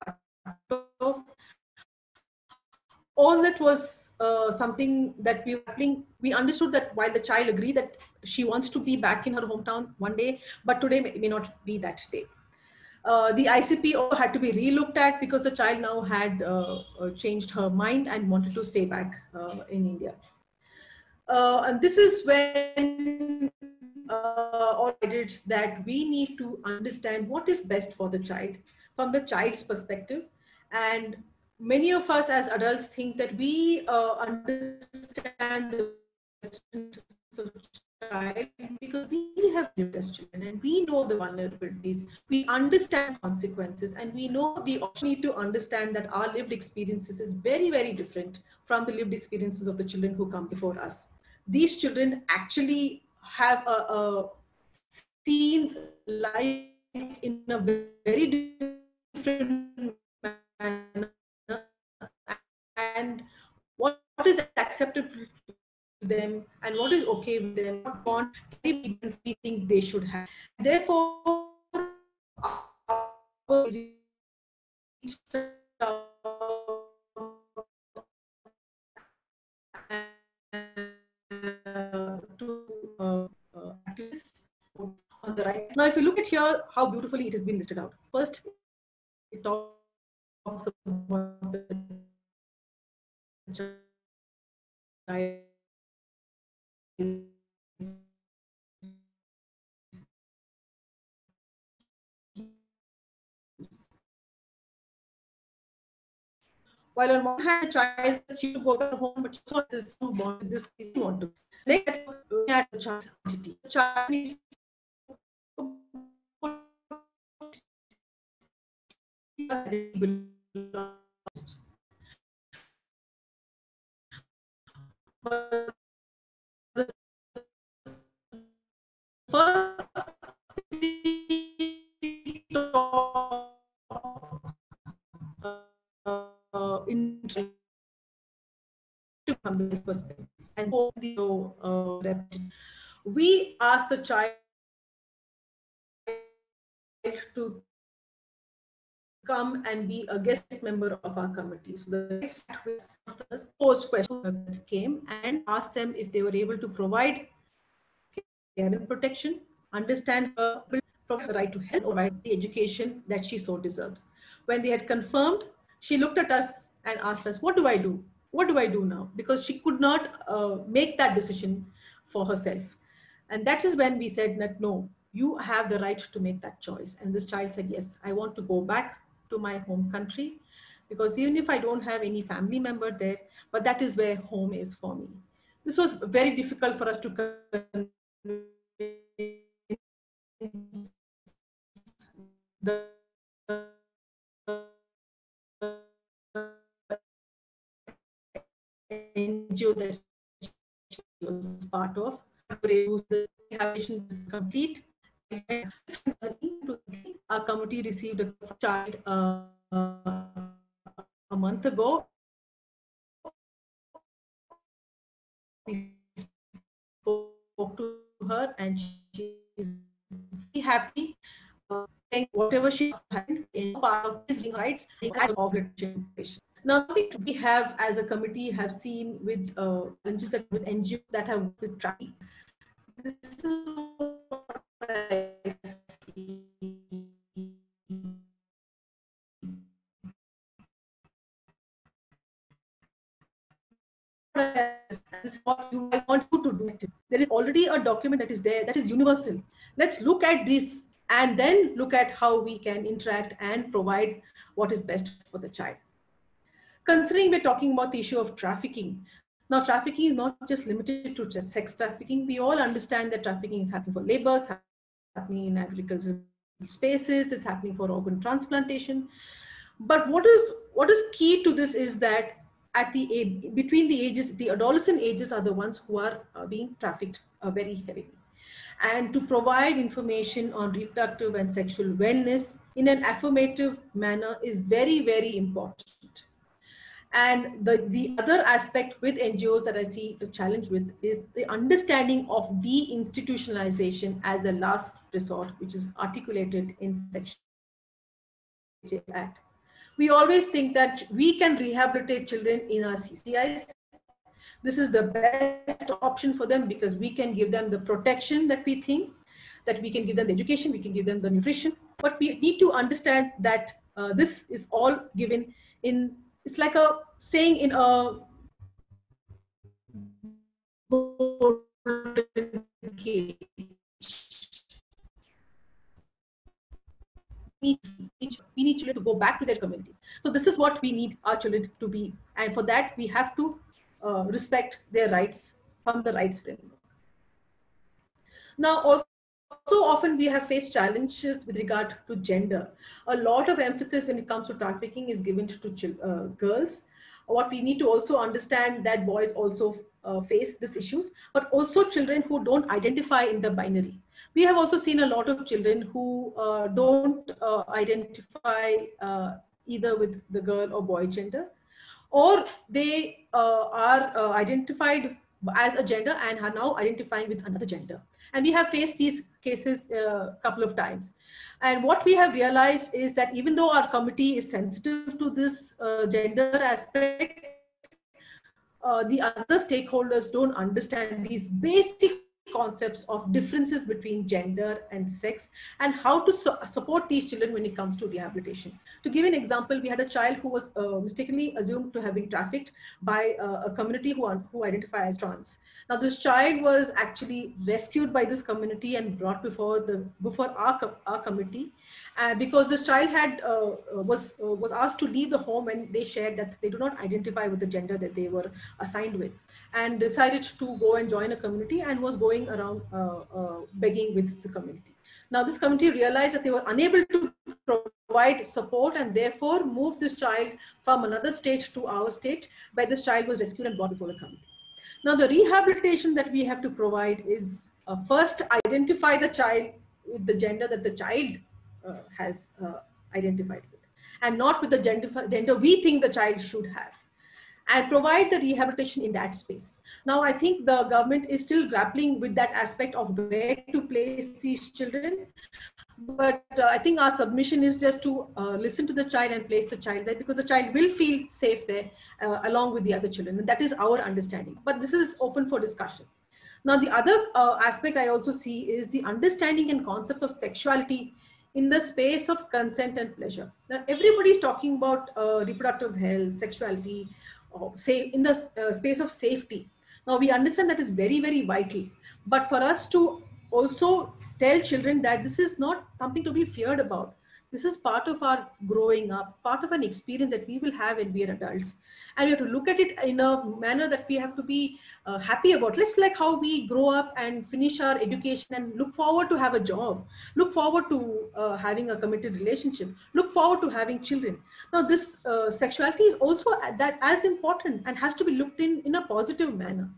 Speaker 4: of. All that was something that we understood, that while the child agreed that she wants to be back in her hometown one day, but today may not be that day. The ICP also had to be re-looked at, because the child now had changed her mind and wanted to stay back in India. And this is when all decided that we need to understand what is best for the child from the child's perspective. And many of us as adults think that we understand the best interests of child, because we have lived as children and we know the vulnerabilities, we understand consequences, and we know the opportunity to understand that our lived experiences is very, very different from the lived experiences of the children who come before us. These children actually have seen life in a very different manner, and what is acceptable to them and what is okay with them, what bond we think they should have. Therefore, on the right. Now, if you look at here, how beautifully it has been listed out. First, it talks about the child. While on one hand, the child says she should go back home, but she thought this no bond, this want to. Next, at the child's identity. The child needs from this perspective, and we ask the child to come and be a guest member of our committee. So the next post question came and asked them if they were able to provide care and protection, understand her from the right to health, or provide the education that she so deserves. When they had confirmed, she looked at us and asked us, what do I do? What do I do now? Because she could not make that decision for herself. And that is when we said that, no, you have the right to make that choice. And this child said, yes, I want to go back to my home country. because even if I don't have any family member there, but that is where home is for me. This was very difficult for us to convince the NGO that she was part of. The rehabilitation is complete. Our committee received a child a month ago. We spoke to her and she is very happy. Saying whatever she's happened in part of his rights of representation. Now, we have as a committee have seen with challenges that with NGOs that have with tracking. This is what I this is what I want you to do. There is already a document that is there that is universal. Let's look at this and then look at how we can interact and provide what is best for the child. Considering we're talking about the issue of trafficking. Now, trafficking is not just limited to sex trafficking. We all understand that trafficking is happening for labor, it's happening in agricultural spaces, it's happening for organ transplantation. But what is key to this is that at between the ages, the adolescent ages are the ones who are being trafficked very heavily. And to provide information on reproductive and sexual wellness in an affirmative manner is very, very important. And the other aspect with NGOs that I see the challenge with is the understanding of deinstitutionalization as a last resort, which is articulated in Section 8 Act. We always think that we can rehabilitate children in our CCIs. This is the best option for them because we can give them the protection that we think, that we can give them the education, we can give them the nutrition. But we need to understand that this is all given in, it's like a staying in a golden cage. We need children to go back to their communities. So this is what we need our children to be. And for that, we have to respect their rights from the rights framework. Now, also often we have faced challenges with regard to gender. A lot of emphasis when it comes to trafficking is given to girls. What we need to also understand that boys also face these issues, but also children who don't identify in the binary. We have also seen a lot of children who don't identify either with the girl or boy gender, or they are identified as a gender and are now identifying with another gender. And we have faced these cases a couple of times. And what we have realized is that even though our committee is sensitive to this gender aspect, the other stakeholders don't understand these basic concepts of differences between gender and sex and how to support these children when it comes to rehabilitation. To give an example, we had a child who was mistakenly assumed to have been trafficked by a community who identify as trans. Now, this child was actually rescued by this community and brought before our committee, because this child had was asked to leave the home, and they shared that they do not identify with the gender that they were assigned with, and decided to go and join a community and was going around begging with the community. Now, this community realized that they were unable to provide support and therefore moved this child from another state to our state, where this child was rescued and brought before the community. Now, the rehabilitation that we have to provide is first identify the child with the gender that the child has identified with, and not with the gender we think the child should have, and provide the rehabilitation in that space. Now, I think the government is still grappling with that aspect of where to place these children. But I think our submission is just to listen to the child and place the child there, because the child will feel safe there along with the other children. And that is our understanding. But this is open for discussion. Now, the other aspect I also see is the understanding and concept of sexuality in the space of consent and pleasure. Now, everybody is talking about reproductive health, sexuality, say in the space of safety. Now, we understand that is very, very vital. But for us to also tell children that this is not something to be feared about. This is part of our growing up, part of an experience that we will have when we are adults. And we have to look at it in a manner that we have to be happy about. Let's like how we grow up and finish our education and look forward to have a job, look forward to having a committed relationship, look forward to having children. Now, this sexuality is also that as important and has to be looked in a positive manner.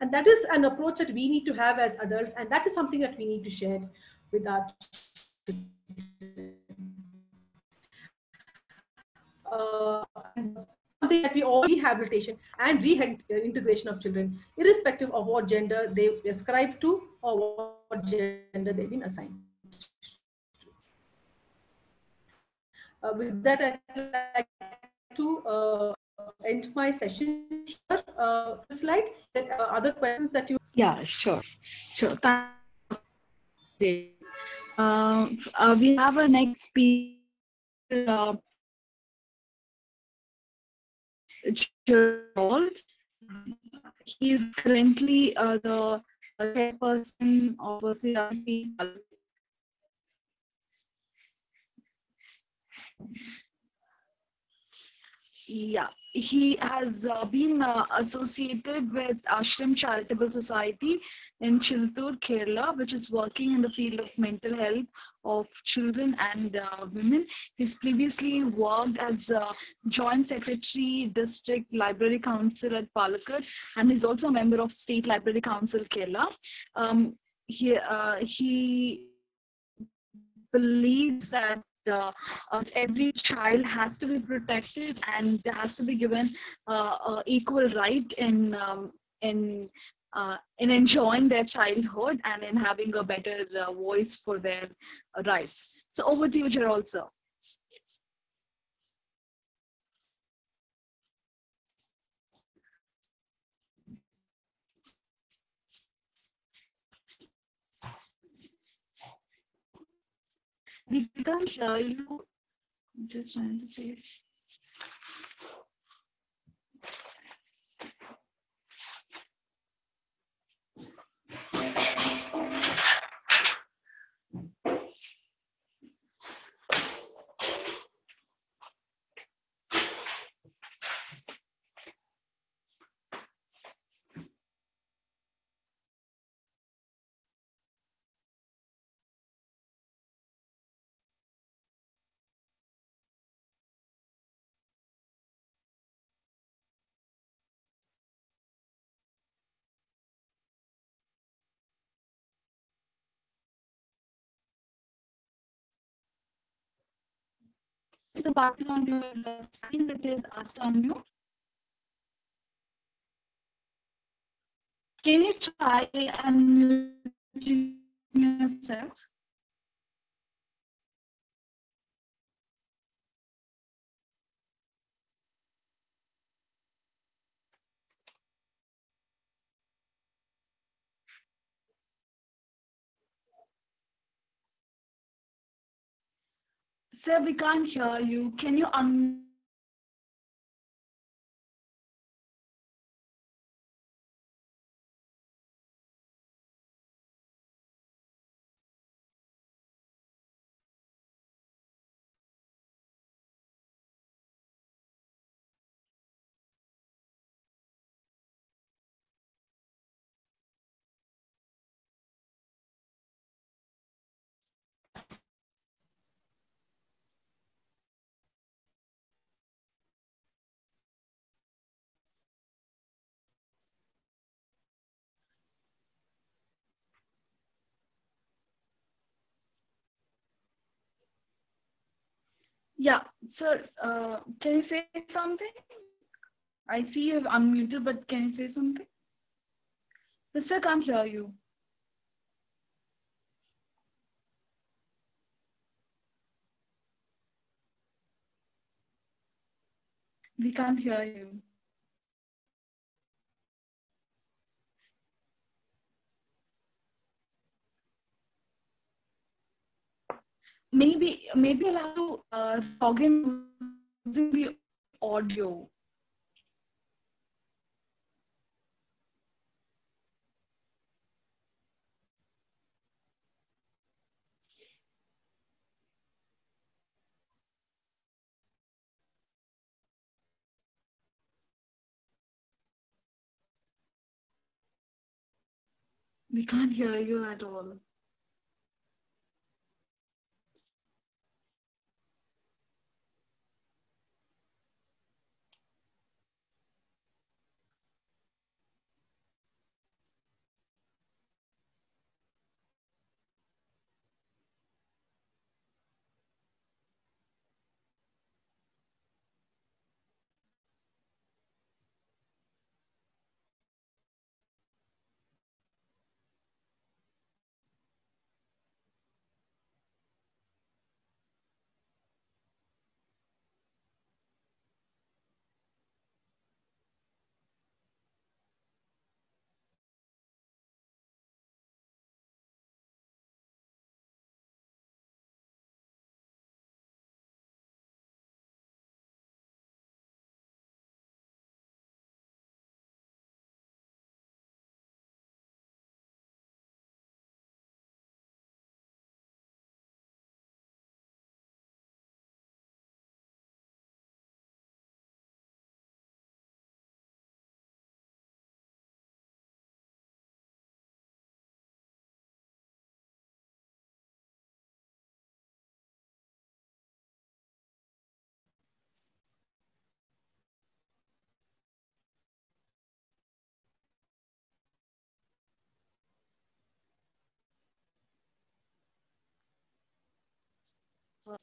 Speaker 4: And that is an approach that we need to have as adults, and that is something that we need to share with our something that we all rehabilitation and reintegration of children, irrespective of what gender they ascribe to or what gender they've been assigned to. With that, I'd like to end my session here. Slide. Other questions that you?
Speaker 1: Yeah, sure. Sure. We have a next speaker, Gerald. He is currently the chairperson of CRC. Yeah, he has been associated with Ashram Charitable Society in Chiltur, Kerala, which is working in the field of mental health of children and women. He's previously worked as Joint Secretary, District Library Council at Palakkad, and he's also a member of State Library Council, Kerala. He believes that every child has to be protected and has to be given equal right in enjoying their childhood and in having a better voice for their rights. So over to you, Gerald, sir. We can't hear you. I'm just trying to see. The button on your screen that says ask to unmute. Can you try unmuting yourself? Sir, we can't hear you. Can you unmute? Yeah, sir, can you say something? I see you have unmuted, but can you say something? The sir can't hear you. We can't hear you. Maybe I'll have to log in using the audio. We can't hear you at all.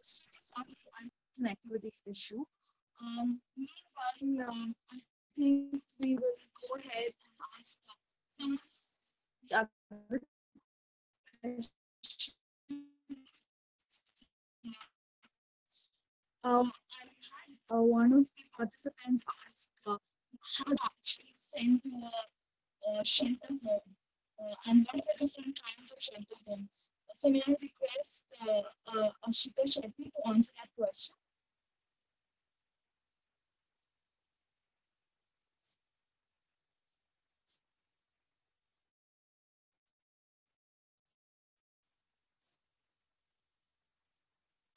Speaker 1: Sorry, connectivity issue. Meanwhile, I think we will go ahead and ask some of the other questions. I had one of the participants ask how is actually sent to a shelter home and what are the different kinds of shelter homes. So may I request Ashika Shetty to answer that question?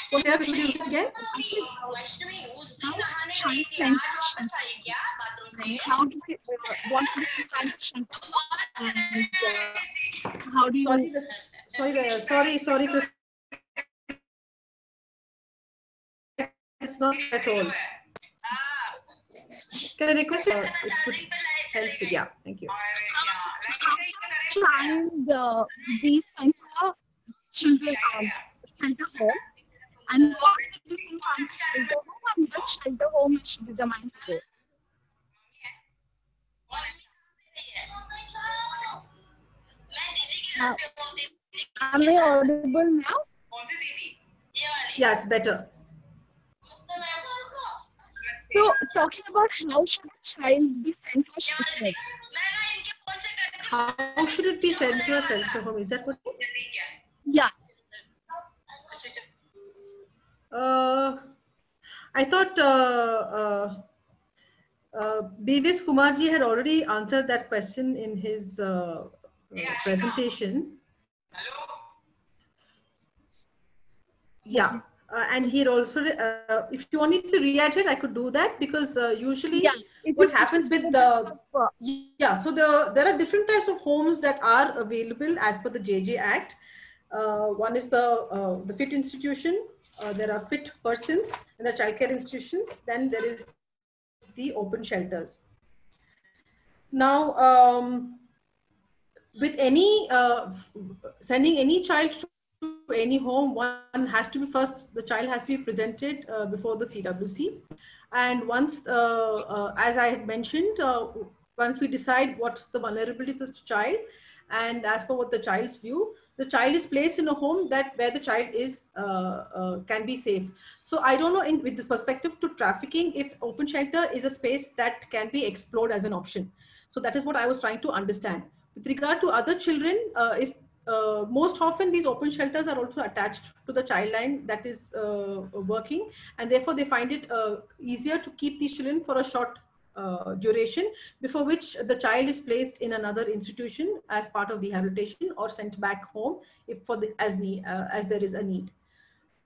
Speaker 4: What else would you again?
Speaker 1: Child sent to shelter. How do we, what different kinds of shelter and how do you?
Speaker 4: Sorry, Chris. It's not at all. Can I request it would help? Yeah, thank you.
Speaker 1: Child be sent to a children shelter home, and what are the different kinds of shelter home and which shelter home it should determine to go? Am I audible now?
Speaker 4: Yes, better.
Speaker 1: So, talking about how should a child be sent to a shelter home?
Speaker 4: How should it be sent to a shelter home? Is that what?
Speaker 1: Yeah.
Speaker 4: I thought B.V.S. Kumarji had already answered that question in his presentation. Yeah. And he also, if you want me to reiterate, I could do that because usually what happens with the, so there are different types of homes that are available as per the JJ Act. One is the fit institution, there are fit persons and the childcare institutions, then there is the open shelters. Now, with any, sending any child to any home, one has to be the child has to be presented before the CWC. And once, as I had mentioned, once we decide what the vulnerabilities of the child, and as per what the child's view, the child is placed in a home where the child is can be safe. So I don't know, with the perspective to trafficking, if open shelter is a space that can be explored as an option. So that is what I was trying to understand. With regard to other children, if most often these open shelters are also attached to the child line that is working, and therefore they find it easier to keep these children for a short duration, before which the child is placed in another institution as part of rehabilitation or sent back home if as there is a need.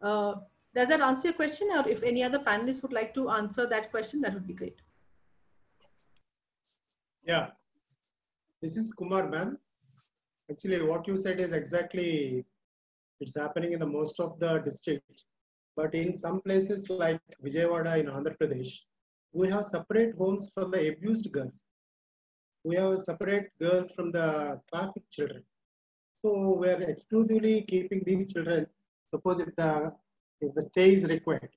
Speaker 4: Does that answer your question? Or if any other panelists would like to answer that question, that would be great.
Speaker 3: Yeah, this is Kumar, ma'am. Actually, what you said is exactly, it's happening in the most of the districts. But in some places like Vijayawada in Andhra Pradesh, we have separate homes for the abused girls. We have separate girls from the trafficked children. So we are exclusively keeping these children, suppose if the stay is required.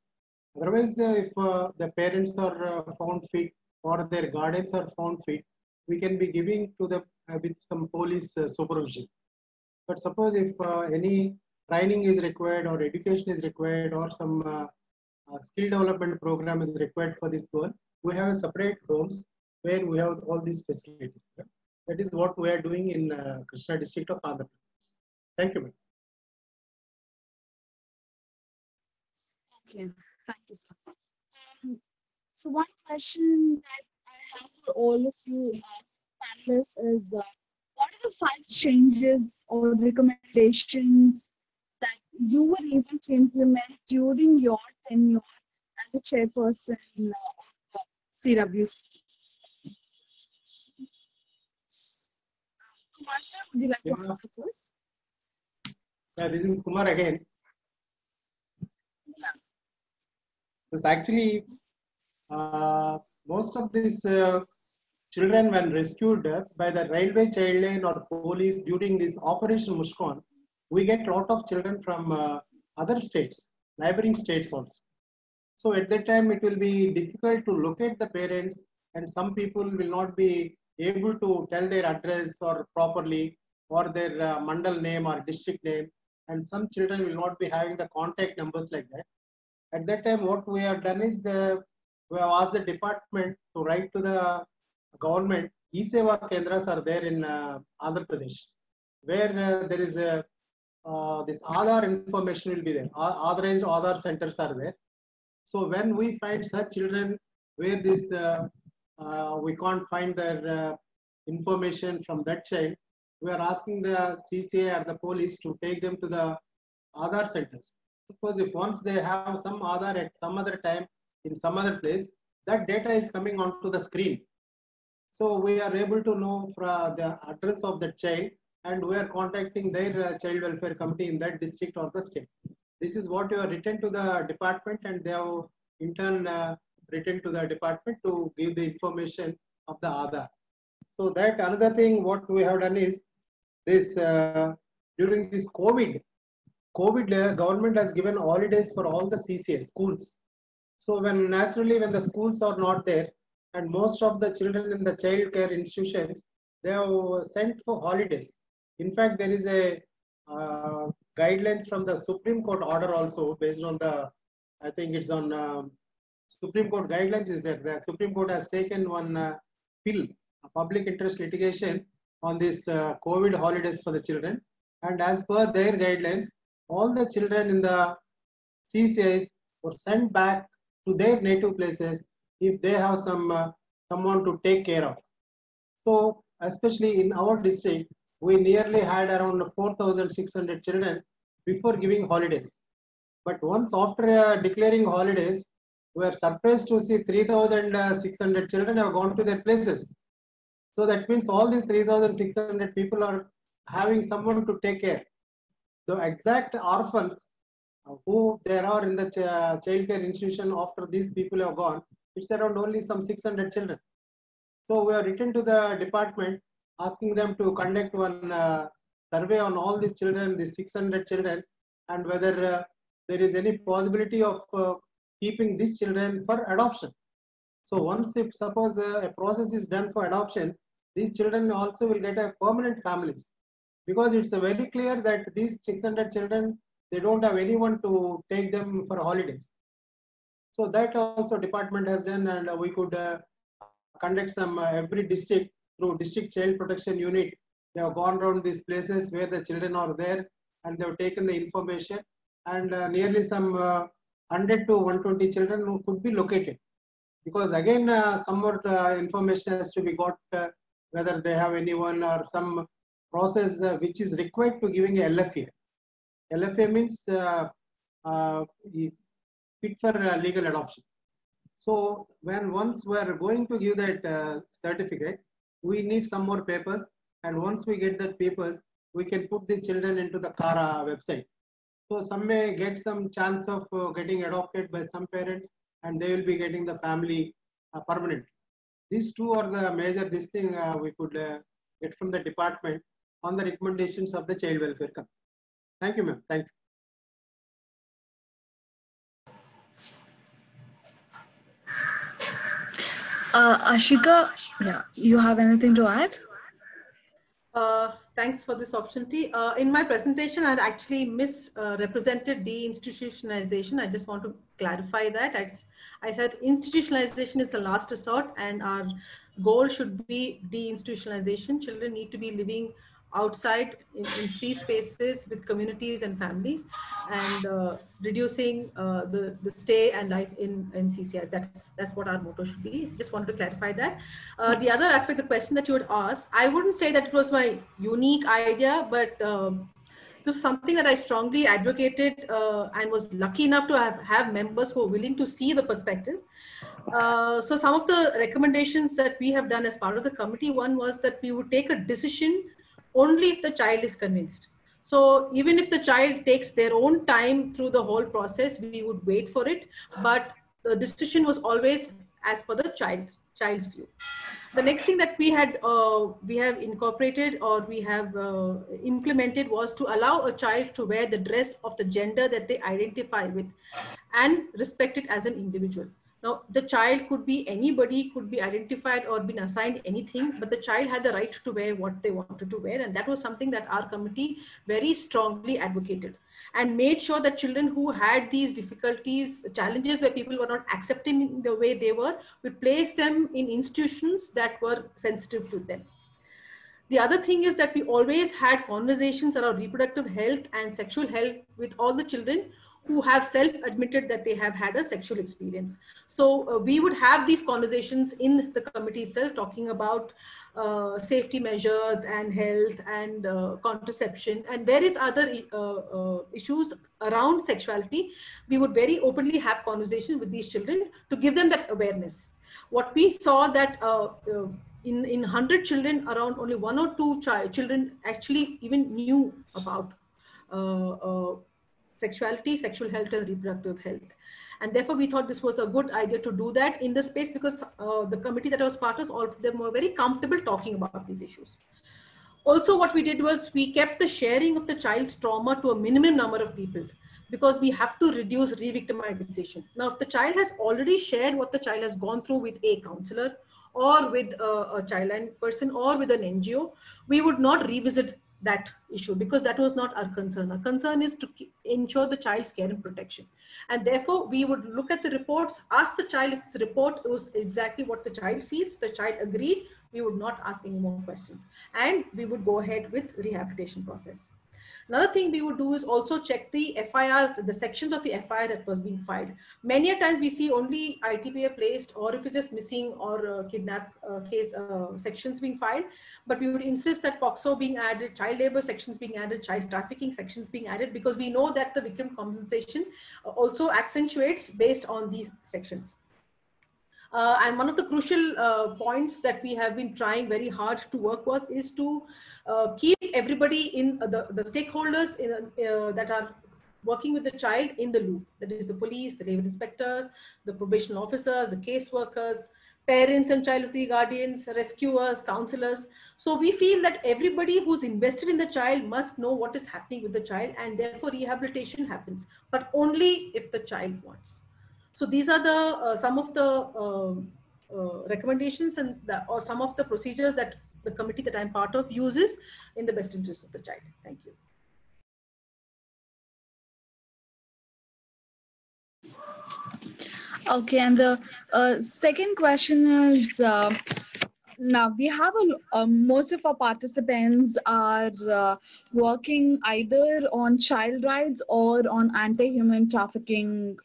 Speaker 3: Otherwise, if the parents are found fit or their guardians are found fit, we can be giving to them with some police supervision. But suppose if any training is required or education is required or some skill development program is required for this girl, we have a separate homes where we have all these facilities. That is what we are doing in Krishna district of Andhra Pradesh. Thank you, ma'am.
Speaker 5: Okay, thank you, sir. So one question that I have for all of you panelists is, what are the 5 changes or recommendations that you were able to implement during your tenure as a chairperson of CWC? Kumar sir, would you like to answer first?
Speaker 3: Yeah, this is Kumar again.
Speaker 5: Yeah.
Speaker 3: This actually, most of these children, when rescued by the railway child line or police during this Operation Mushkan, we get a lot of children from other states, neighboring states also. So at that time, it will be difficult to locate the parents, and some people will not be able to tell their address or properly, or their mandal name or district name, and some children will not be having the contact numbers like that. At that time, what we have done is we have asked the department to write to the government. E-Seva Kendras are there in Andhra Pradesh, where there is a this Aadhaar information will be there. Authorized Aadhaar centers are there. So when we find such children where this we can't find their information from that child, we are asking the CCA or the police to take them to the Aadhaar centers. Because if once they have some Aadhaar at some other time in some other place, that data is coming onto the screen. So we are able to know from the address of the child, and we are contacting their child welfare committee in that district or the state. This is what you are written to the department, and they have in turn written to the department to give the information of the Aadhaar. So that another thing what we have done is this during this COVID, government has given holidays for all the CCA schools. So when naturally when the schools are not there, and most of the children in the child care institutions, they have sent for holidays. In fact, there is a guidelines from the Supreme Court order also based on the, I think it's on Supreme Court guidelines is there. The Supreme Court has taken one bill, a public interest litigation on this COVID holidays for the children. And as per their guidelines, all the children in the CCIs were sent back to their native places if they have some someone to take care of. So especially in our district, we nearly had around 4,600 children before giving holidays. But once after declaring holidays, we are surprised to see 3,600 children have gone to their places. So that means all these 3,600 people are having someone to take care. The exact orphans who there are in the child care institution after these people have gone, it's around only some 600 children. So we have written to the department asking them to conduct one survey on all these children, the 600 children, and whether there is any possibility of keeping these children for adoption. So once if suppose a process is done for adoption, these children also will get a permanent families, because it's very clear that these 600 children, they don't have anyone to take them for holidays. So that also department has done, and we could conduct some every district through district child protection unit. They have gone around these places where the children are there, and they have taken the information, and nearly some 100 to 120 children who could be located. Because again, some more information has to be got whether they have anyone or some process which is required to giving a LFA. LFA means fit for legal adoption. So when once we are going to give that certificate, we need some more papers, and once we get that papers, we can put the children into the Kara website. So some may get some chance of getting adopted by some parents, and they will be getting the family permanent. These two are the major this thing we could get from the department on the recommendations of the Child Welfare Committee. Thank you, ma'am. Thank you.
Speaker 1: Ashika, yeah, you have anything to add?
Speaker 4: Thanks for this opportunity. In my presentation, I actually misrepresented deinstitutionalization. I just want to clarify that. I said institutionalization is a last resort, and our goal should be deinstitutionalization. Children need to be living outside in free spaces with communities and families, and reducing the stay and life in CCIs. That's what our motto should be. Just wanted to clarify that. The other aspect, the question that you had asked, I wouldn't say that it was my unique idea, but this is something that I strongly advocated and was lucky enough to have members who are willing to see the perspective. So some of the recommendations that we have done as part of the committee, one was that we would take a decision only if the child is convinced. So even if the child takes their own time through the whole process, we would wait for it. But the decision was always as per the child's view. The next thing that we have incorporated or we have implemented was to allow a child to wear the dress of the gender that they identify with and respect it as an individual. Now, the child could be anybody, could be identified or been assigned anything, but the child had the right to wear what they wanted to wear. And that was something that our committee very strongly advocated and made sure that children who had these difficulties, challenges where people were not accepting the way they were, we place them in institutions that were sensitive to them. The other thing is that we always had conversations around reproductive health and sexual health with all the children who have self-admitted that they have had a sexual experience. So we would have these conversations in the committee itself, talking about safety measures and health and contraception and various other issues around sexuality. We would very openly have conversations with these children to give them that awareness. What we saw that in 100 children, around only 1 or 2 children actually even knew about sexuality, sexual health, and reproductive health. And therefore, we thought this was a good idea to do that in the space because the committee that I was part of, all of them were very comfortable talking about these issues. Also, what we did was we kept the sharing of the child's trauma to a minimum number of people because we have to reduce re-victimization. Now, if the child has already shared what the child has gone through with a counselor or with a childline person or with an NGO, we would not revisit that issue because that was not our concern. Our concern is to ensure the child's care and protection. And therefore, we would look at the reports, ask the child if this report was exactly what the child feels. If the child agreed, we would not ask any more questions. And we would go ahead with rehabilitation process. Another thing we would do is also check the FIRs, the sections of the FIR that was being filed. Many a times we see only ITPA placed, or if it's just missing or kidnap case sections being filed, but we would insist that POCSO being added, child labor sections being added, child trafficking sections being added, because we know that the victim compensation also accentuates based on these sections. And one of the crucial points that we have been trying very hard to work is to keep everybody in the stakeholders that are working with the child in the loop. That is the police, the labor inspectors, the probation officers, the caseworkers, parents and child of the guardians, rescuers, counselors. So we feel that everybody who's invested in the child must know what is happening with the child, and therefore rehabilitation happens, but only if the child wants. So these are the some of the recommendations and or some of the procedures that the committee that I'm part of uses in the best interest of the child. Thank you.
Speaker 1: Okay, and the second question is, now we have most of our participants are working either on child rights or on anti-human trafficking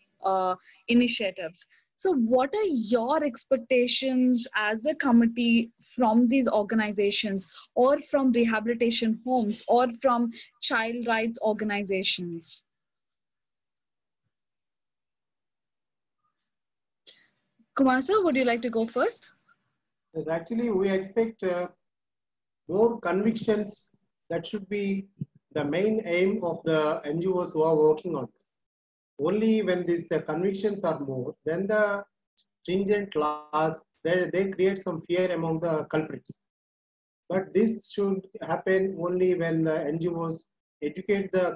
Speaker 1: initiatives. So what are your expectations as a committee from these organizations or from rehabilitation homes or from child rights organizations? Kumar sir, would you like to go first?
Speaker 3: Yes, actually, we expect more convictions That should be the main aim of the NGOs who are working on this. Only when the convictions are more, then the stringent laws, they create some fear among the culprits. But this should happen only when the NGOs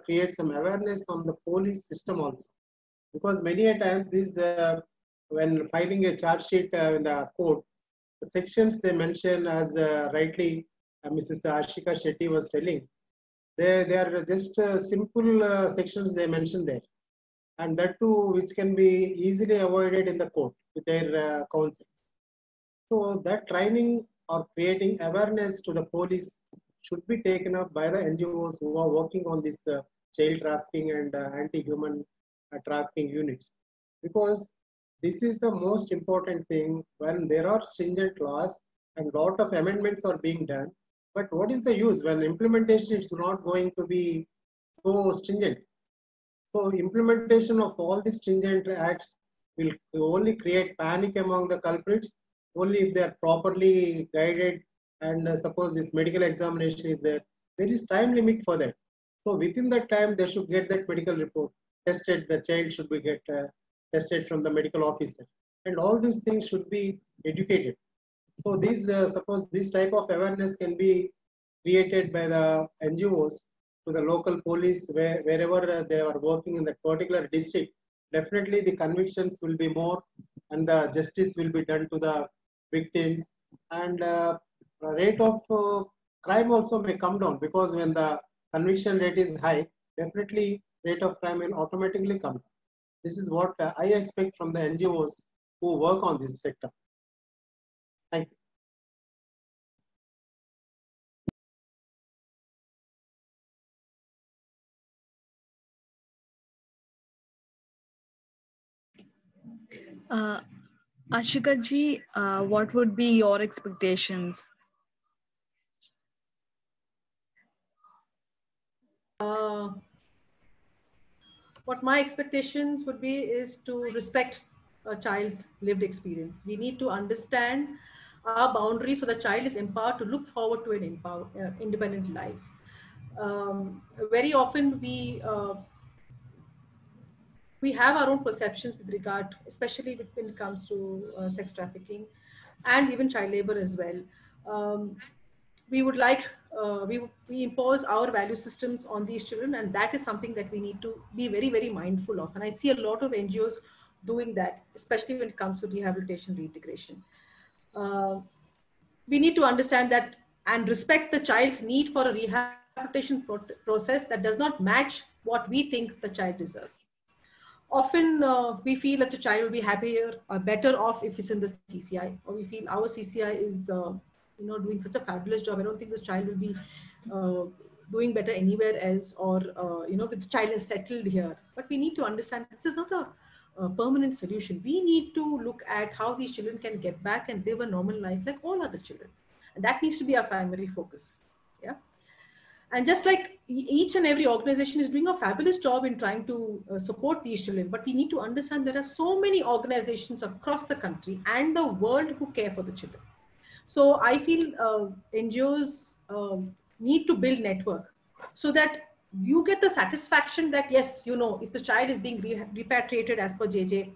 Speaker 3: create some awareness on the police system also. Because many a times when filing a charge sheet in the court, the sections they mention, as rightly Mrs. Ashika Shetty was telling, they are just simple sections they mention there, and that too which can be easily avoided in the court with their counsel. So that training or creating awareness to the police should be taken up by the NGOs who are working on this child trafficking and anti-human trafficking units, because this is the most important thing. When there are stringent laws and lot of amendments are being done, but what is the use when implementation is not going to be so stringent? So implementation of all these stringent acts will only create panic among the culprits only if they are properly guided. And suppose this medical examination is there is time limit for that. So within that time, they should get that medical report tested. The child should be get tested from the medical officer, and all these things should be educated. So these suppose this type of awareness can be created by the NGOs to the local police wherever they are working in that particular district. Definitely the convictions will be more and the justice will be done to the victims, and rate of crime also may come down, because when the conviction rate is high, definitely rate of crime will automatically come down. This is what I expect from the NGOs who work on this sector. Thank you.
Speaker 1: Ashika ji, what would be your expectations?
Speaker 4: What my expectations would be is to respect a child's lived experience. We need to understand our boundaries so the child is empowered to look forward to an independent life. Very often we have our own perceptions with regard, especially when it comes to sex trafficking and even child labor as well. We would like, we impose our value systems on these children, and that is something that we need to be very, very mindful of. And I see a lot of NGOs doing that, especially when it comes to rehabilitation, reintegration. We need to understand that and respect the child's need for a rehabilitation process that does not match what we think the child deserves. Often we feel that the child will be happier or better off if it's in the CCI, or we feel our CCI is doing such a fabulous job. I don't think this child will be doing better anywhere else, or with the child is settled here. But we need to understand this is not a permanent solution. We need to look at how these children can get back and live a normal life like all other children, and that needs to be our primary focus. Yeah. And just like each and every organization is doing a fabulous job in trying to support these children, but we need to understand there are so many organizations across the country and the world who care for the children. So I feel NGOs need to build network so that you get the satisfaction that, yes, if the child is being repatriated as per JJ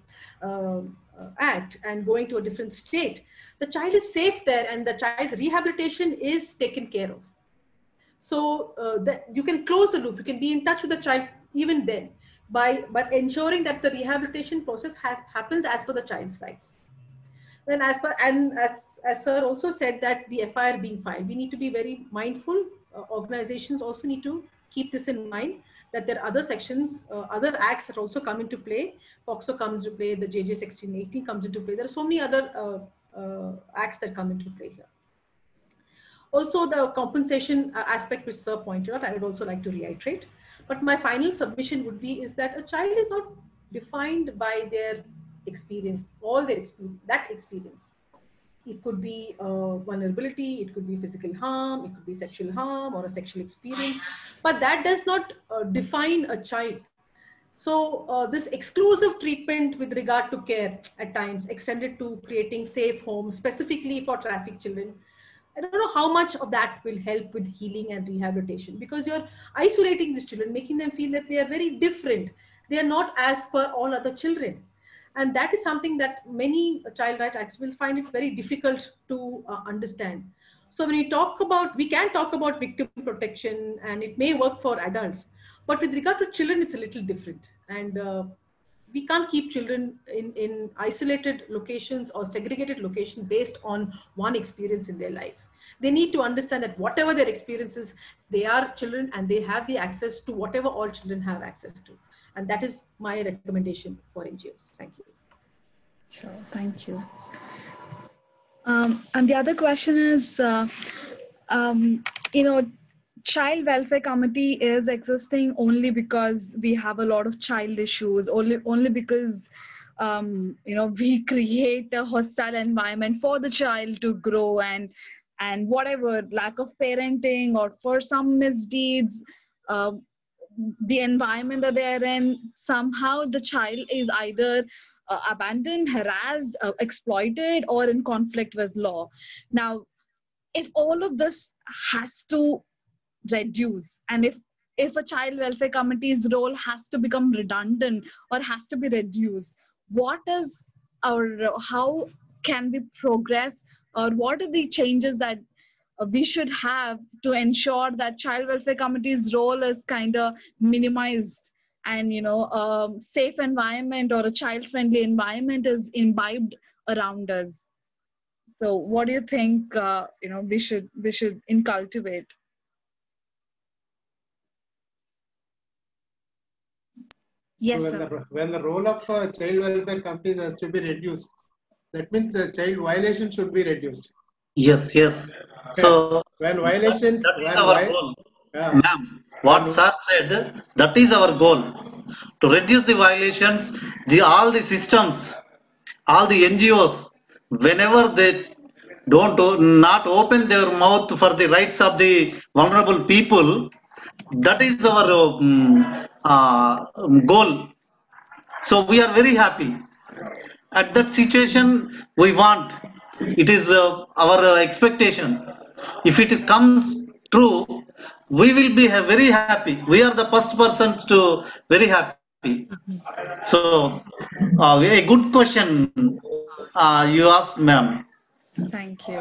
Speaker 4: Act and going to a different state, the child is safe there and the child's rehabilitation is taken care of. So that you can close the loop, you can be in touch with the child even then by ensuring that the rehabilitation process happens as per the child's rights. Then as sir also said that the FIR being filed, we need to be very mindful. Organizations also need to keep this in mind, that there are other sections, other acts that also come into play. POCSO comes into play, the JJ 1680 comes into play. There are so many other acts that come into play here. Also, the compensation aspect which sir pointed out, I would also like to reiterate. But my final submission would be is that a child is not defined by their experience, all their experience, that experience. It could be vulnerability, it could be physical harm, it could be sexual harm or a sexual experience, but that does not define a child. So this exclusive treatment with regard to care at times extended to creating safe homes specifically for trafficked children, I don't know how much of that will help with healing and rehabilitation, because you're isolating these children, making them feel that they are very different. They are not as per all other children. And that is something that many child rights activists will find it very difficult to understand. So when we can talk about victim protection, and it may work for adults, but with regard to children, it's a little different. And we can't keep children in isolated locations or segregated locations based on one experience in their life. They need to understand that whatever their experiences, they are children and they have the access to whatever all children have access to. And that is my recommendation for NGOs. Thank you.
Speaker 1: Sure, thank you. And the other question is, you know, Child Welfare Committee is existing only because we have a lot of child issues, only because you know, we create a hostile environment for the child to grow, and whatever lack of parenting or for some misdeeds, the environment that they're in, somehow the child is either abandoned, harassed, exploited, or in conflict with law. Now, if all of this has to reduce, and if a child welfare committee's role has to become redundant or has to be reduced, what is how can we progress, or what are the changes that we should have to ensure that child welfare committee's role is kind of minimized, and you know, a safe environment or a child friendly environment is imbibed around us? So what do you think, you know, we should incultivate? Yes,
Speaker 3: So
Speaker 1: sir.
Speaker 3: when the role of child welfare companies has to be reduced, that means child violation should be reduced.
Speaker 2: Yes, yes. So
Speaker 3: When violations,
Speaker 2: that is our goal, ma'am. What sir said, that is our goal, to reduce the violations. All the systems, all the NGOs, whenever they not open their mouth for the rights of the vulnerable people, that is our goal. So we are very happy. At that situation, we want. It is our expectation. If it comes true, we will be very happy. We are the first persons to very happy. So, a good question you asked, ma'am.
Speaker 1: Thank you.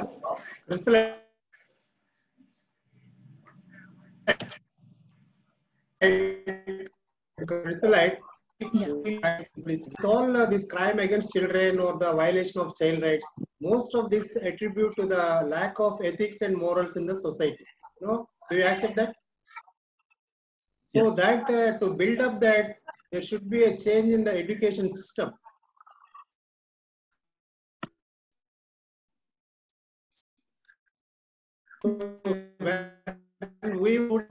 Speaker 3: Chrysolite, it's all this crime against children or the violation of child rights. Most of this attribute to the lack of ethics and morals in the society. No, do you accept that? So
Speaker 2: Yes.
Speaker 3: that to build up that, there should be a change in the education system. So when we would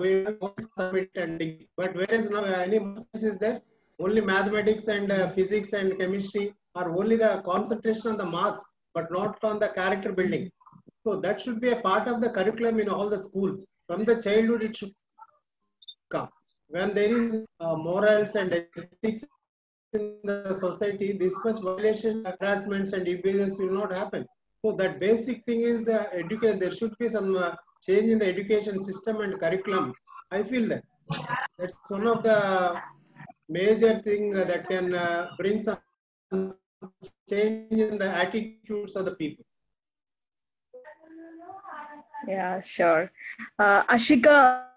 Speaker 3: submit and but whereas now any sense is that only mathematics and physics and chemistry are only the concentration on the marks, but not on the character building. So that should be a part of the curriculum in all the schools. From the childhood, it should come. When there is morals and ethics in the society, this much violation, harassments, and abuses will not happen. So that basic thing is the education. There should be some change in the education system and curriculum. I feel that that's one of the major thing that can bring some change in the attitudes of the people.
Speaker 5: Yeah, sure. Ashika,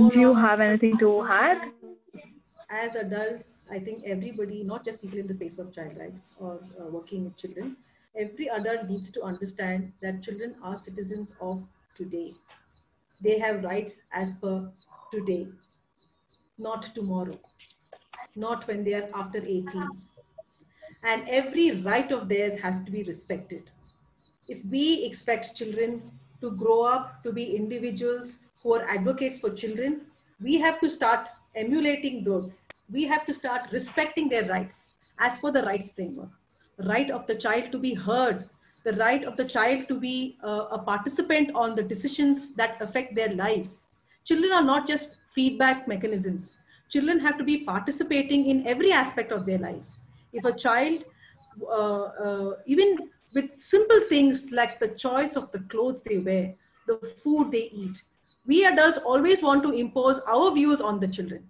Speaker 5: do you have anything to add?
Speaker 4: As adults, I think everybody, not just people in the space of child rights or working with children, every adult needs to understand that children are citizens of today. They have rights as per today, not tomorrow, not when they are after 18. And every right of theirs has to be respected. If we expect children to grow up to be individuals who are advocates for children, we have to start emulating those. We have to start respecting their rights as per the rights framework. The right of the child to be heard, the right of the child to be a participant on the decisions that affect their lives. Children are not just feedback mechanisms. Children have to be participating in every aspect of their lives. If a child, even with simple things like the choice of the clothes they wear, the food they eat. We adults always want to impose our views on the children.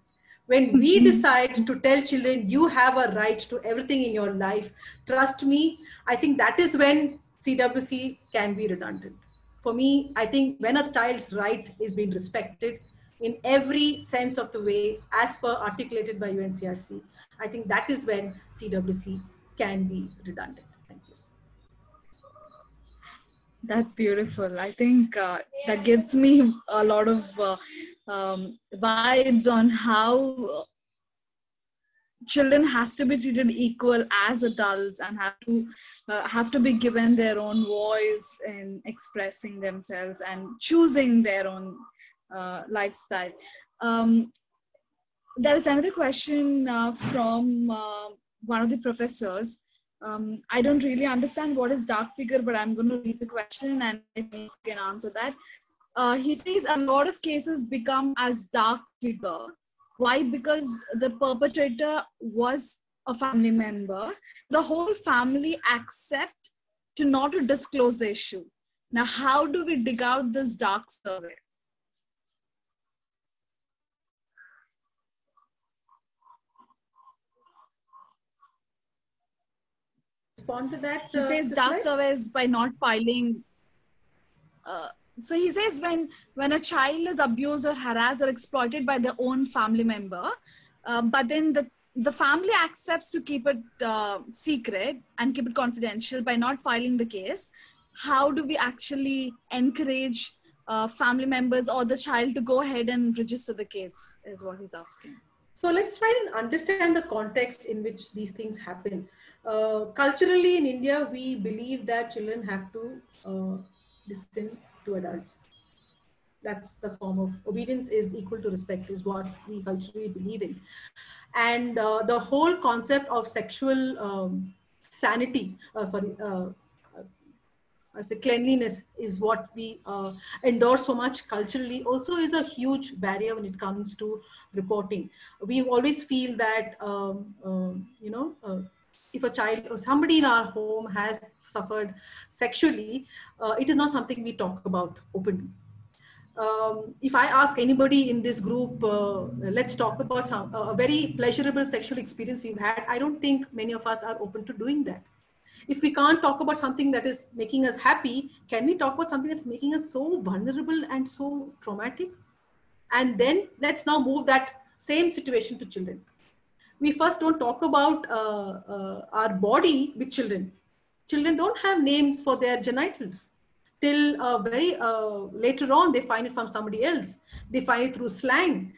Speaker 4: When we decide to tell children, you have a right to everything in your life, trust me, I think that is when CWC can be redundant. For me, I think when a child's right is being respected in every sense of the way, as per articulated by UNCRC, I think that is when CWC can be redundant. Thank you.
Speaker 5: That's beautiful. I think that gives me a lot of vibes on how children has to be treated equal as adults and have to be given their own voice in expressing themselves and choosing their own lifestyle. There is another question from one of the professors. I don't really understand what is dark figure, but I'm going to read the question and if you can answer that. He says a lot of cases become as dark figure. Why? Because the perpetrator was a family member. The whole family accept to not to disclose the issue. Now, how do we dig out this dark survey?
Speaker 4: Respond to that.
Speaker 5: He says dark surveys by not filing. So he says when a child is abused or harassed or exploited by their own family member, but then the family accepts to keep it secret and keep it confidential by not filing the case, how do we actually encourage family members or the child to go ahead and register the case is what he's asking.
Speaker 4: So let's try and understand the context in which these things happen. Culturally in India, we believe that children have to listen to adults. That's the form of obedience is equal to respect is what we culturally believe in. And the whole concept of sexual sanity, I say cleanliness is what we endorse so much culturally, also is a huge barrier when it comes to reporting. We always feel that, if a child or somebody in our home has suffered sexually, it is not something we talk about openly. If I ask anybody in this group, let's talk about a very pleasurable sexual experience we've had, I don't think many of us are open to doing that. If we can't talk about something that is making us happy, can we talk about something that's making us so vulnerable and so traumatic? And then let's now move that same situation to children. We first don't talk about our body with children. Children don't have names for their genitals. Till very later on, they find it from somebody else. They find it through slang.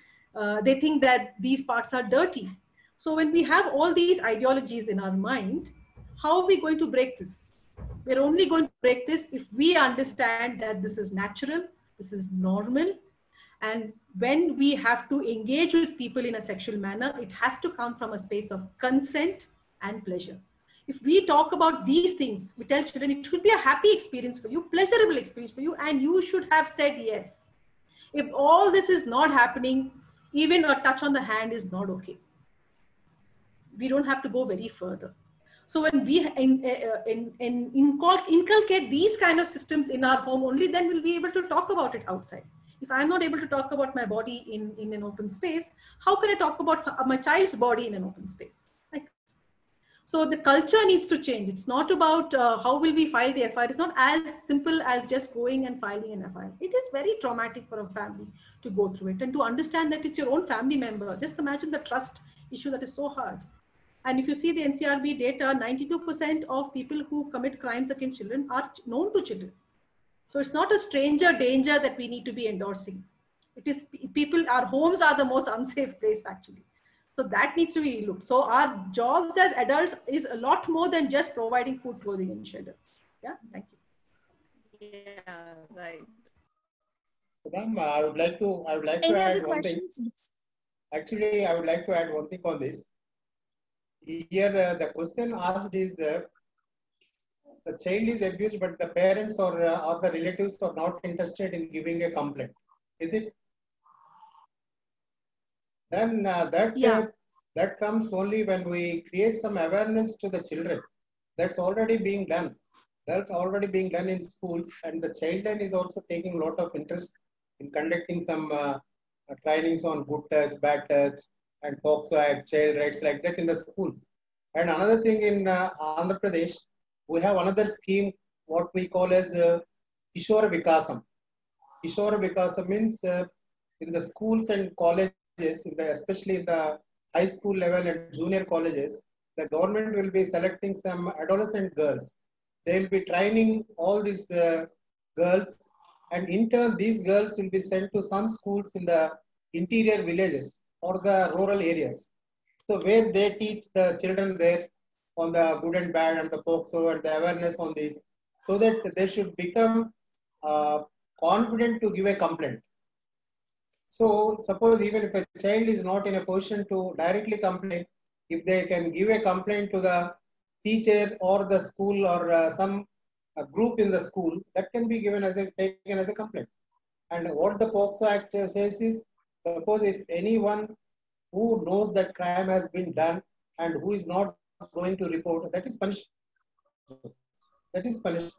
Speaker 4: They think that these parts are dirty. So when we have all these ideologies in our mind, how are we going to break this? We're only going to break this if we understand that this is natural, this is normal. And when we have to engage with people in a sexual manner, it has to come from a space of consent and pleasure. If we talk about these things, we tell children it should be a happy experience for you, pleasurable experience for you, and you should have said yes. If all this is not happening, even a touch on the hand is not okay. We don't have to go very further. So when we inculcate these kind of systems in our home, only then we'll be able to talk about it outside. If I'm not able to talk about my body in an open space, how can I talk about my child's body in an open space? So the culture needs to change. It's not about how will we file the FIR. It's not as simple as just going and filing an FIR. It is very traumatic for a family to go through it and to understand that it's your own family member. Just imagine the trust issue that is so hard. And if you see the NCRB data, 92% of people who commit crimes against children are known to children. So it's not a stranger danger that we need to be endorsing. It is people, our homes are the most unsafe place actually. So that needs to be looked. So our jobs as adults is a lot more than just providing food, clothing, and shelter. Yeah, thank you.
Speaker 5: Yeah, right.
Speaker 3: Ma'am, I would like to add one thing. Actually, I would like to add one thing on this. Here, the question asked is, the child is abused, but the parents or the relatives are not interested in giving a complaint. Is it? Then that comes only when we create some awareness to the children. That's already being done. That already being done in schools, and the child line is also taking a lot of interest in conducting some trainings on good touch, bad touch, and POCSO Act, child rights like that in the schools. And another thing in Andhra Pradesh, we have another scheme, what we call as Kishora Vikasam. Kishora Vikasam means in the schools and colleges, especially in the high school level and junior colleges, the government will be selecting some adolescent girls. They will be training all these girls, and in turn, these girls will be sent to some schools in the interior villages or the rural areas. So where they teach the children there on the good and bad and the POCSO and the awareness on this, so that they should become confident to give a complaint. So suppose even if a child is not in a position to directly complain, if they can give a complaint to the teacher or the school or some group in the school, that can be given as taken as a complaint. And what the POCSO Act says is, suppose if anyone who knows that crime has been done and who is not going to report, that is punishment. That is punishment.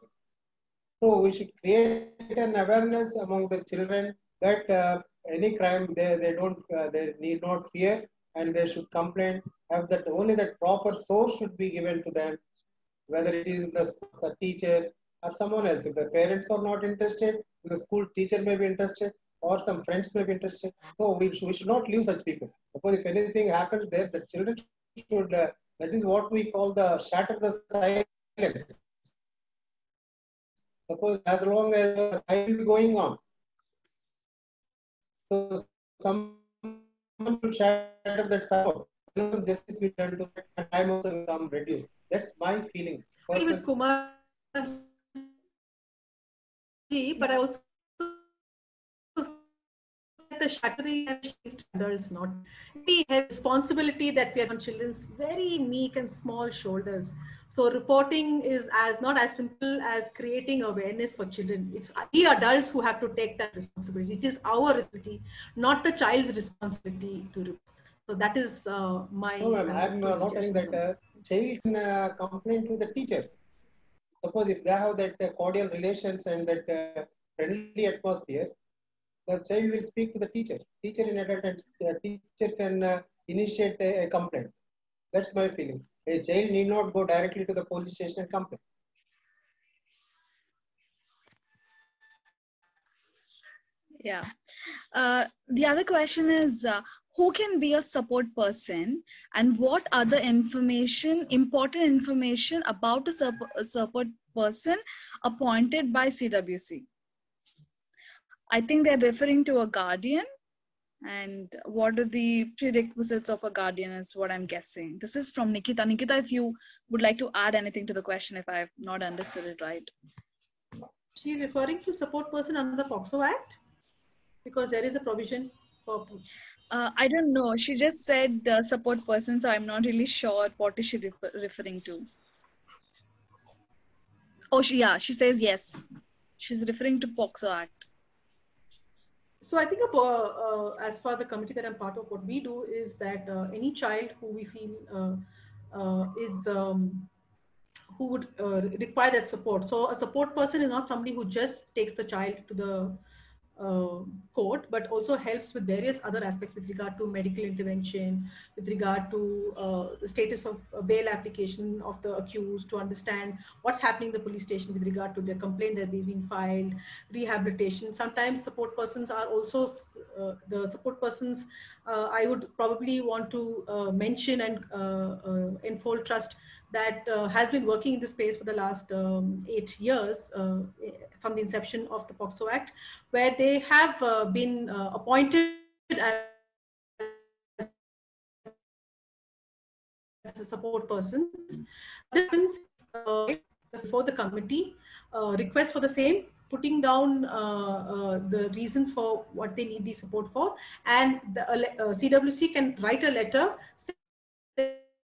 Speaker 3: So we should create an awareness among the children that any crime they need not fear, and they should complain. Have that only that proper source should be given to them, whether it is the school, a teacher or someone else. If the parents are not interested, the school teacher may be interested, or some friends may be interested. So we should not leave such people. Because if anything happens there, the children should. That is what we call the shatter the silence. Suppose as long as the silence is going on, so someone should shatter that silence. Justice will turn to that, and time also will become reduced. That's my feeling.
Speaker 4: With Kumar ji, but I also the shattering and adults not. We have responsibility that we have on children's very meek and small shoulders. So reporting is not as simple as creating awareness for children. It's we adults who have to take that responsibility. It is our responsibility, not the child's responsibility to report. So that is my.
Speaker 3: No, ma'am, I'm not telling that child can complain to the teacher. Suppose if they have that cordial relations and that friendly atmosphere, the child will speak to the teacher. Teacher in attendance, the teacher can initiate a complaint. That's my feeling. A child need not go directly to the police station and complain.
Speaker 5: Yeah. The other question is, who can be a support person, and what other information, important information about a support person appointed by CWC? I think they're referring to a guardian, and what are the prerequisites of a guardian is what I'm guessing. This is from Nikita. Nikita, if you would like to add anything to the question, if I've not understood it right.
Speaker 4: She referring to support person under the POCSO Act? Because there is a provision for...
Speaker 5: I don't know. She just said support person, so I'm not really sure what is she referring to. Oh, she says yes. She's referring to POCSO Act.
Speaker 4: So I think as for the committee that I'm part of, what we do is that any child who we feel who would require that support. So a support person is not somebody who just takes the child to the court, but also helps with various other aspects with regard to medical intervention, with regard to the status of bail application of the accused, to understand what's happening in the police station with regard to their complaint that they've been filed, rehabilitation. Sometimes support persons are also the support persons. I would probably want to mention and Enfold Trust that has been working in this space for the last 8 years from the inception of the POCSO Act, where they have been appointed as support persons. This happens before the committee, request for the same, putting down the reasons for what they need the support for, and the CWC can write a letter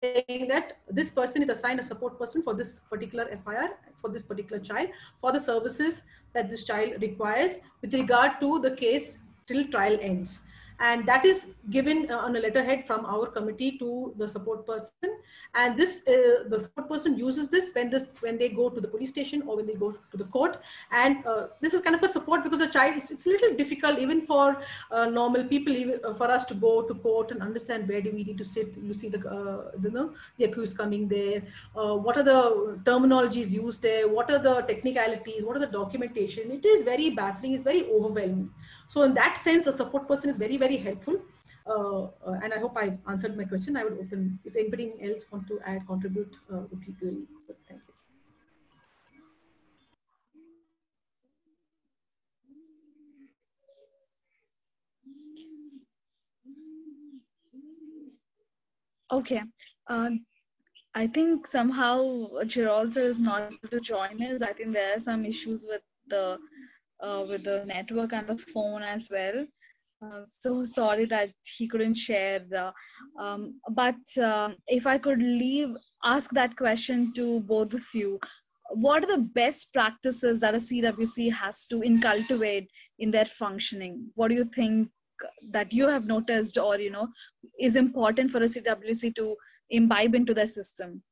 Speaker 4: saying that this person is assigned a support person for this particular FIR, for this particular child, for the services that this child requires with regard to the case till trial ends. and that is given on a letterhead from our committee to the support person, and this the support person uses this when they go to the police station or when they go to the court. And this is kind of a support, because the child, it's a little difficult even for normal people, even for us to go to court and understand where do we need to sit. You see the accused coming there, what are the terminologies used there, what are the technicalities, what are the documentation. It is very baffling, it's very overwhelming. So in that sense, the support person is very, very helpful. And I hope I've answered my question. I would open, if anybody else want to add, contribute, would be really good. Thank you.
Speaker 1: Okay. I think somehow Giralda is not able to join us. I think there are some issues with the network and the phone as well. So sorry that he couldn't share the. But if I could ask that question to both of you, what are the best practices that a CWC has to cultivate in their functioning? What do you think that you have noticed, or is important for a CWC to imbibe into their system?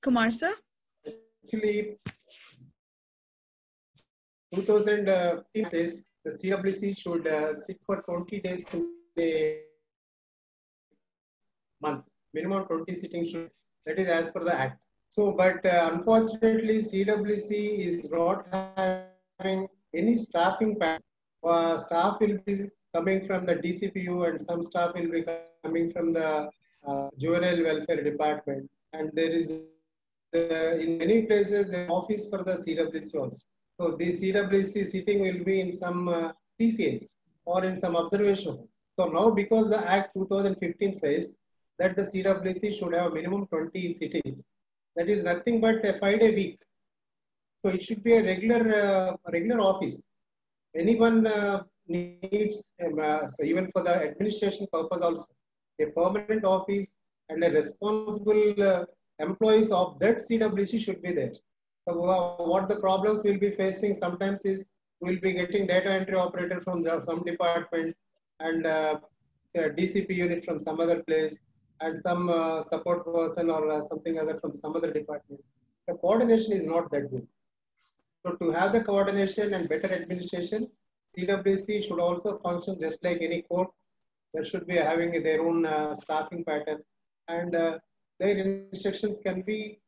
Speaker 1: Kumar sir?
Speaker 3: Actually, 2000 says the CWC should sit for 20 days in a month. Minimum 20 sittings should, that is as per the Act. So, but unfortunately, CWC is not having any staffing pattern. Staff will be coming from the DCPU and some staff will be coming from the Juvenile Welfare Department. And there is, in many places, the office for the CWC also. So, the CWC sitting will be in some CCNs or in some observation. So, now because the Act 2015 says that the CWC should have minimum 20 sittings, that is nothing but a 5-day week. So it should be a regular office. Anyone needs, so even for the administration purpose also, a permanent office and a responsible employees of that CWC should be there. So what the problems we'll be facing sometimes is we'll be getting data entry operator from some department and DCP unit from some other place, and some support person or something other from some other department. The coordination is not that good. So to have the coordination and better administration, CWC should also function just like any court. There should be having their own staffing pattern, and their instructions can be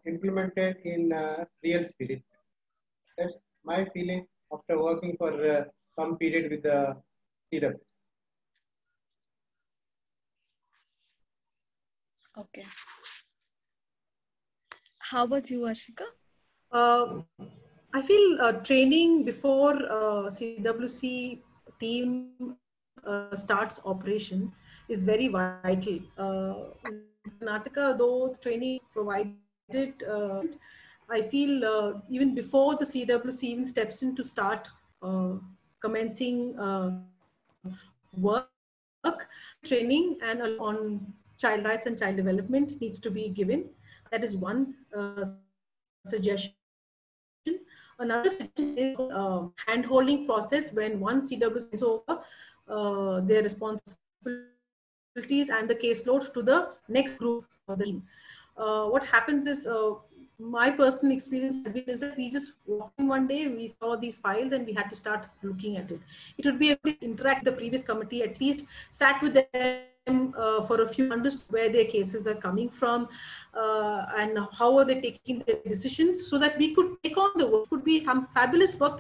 Speaker 3: implemented in real spirit. That's my feeling after working for some period with the CWC.
Speaker 1: Okay. How about you, Ashika?
Speaker 4: I feel training before CWC team starts operation is very vital. In Karnataka, though training is provided, I feel even before the CWC even steps in to start commencing work, training and on child rights and child development needs to be given. That is one suggestion. Another suggestion is hand-holding process when one CWC is over their responsibilities and the caseload to the next group of the team. What happens is, my personal experience has been is that we just walked in one day, we saw these files and we had to start looking at it. It would be a good interact with the previous committee, at least sat with them for a few, understood where their cases are coming from and how are they taking their decisions, so that we could take on the work. It could be some fabulous work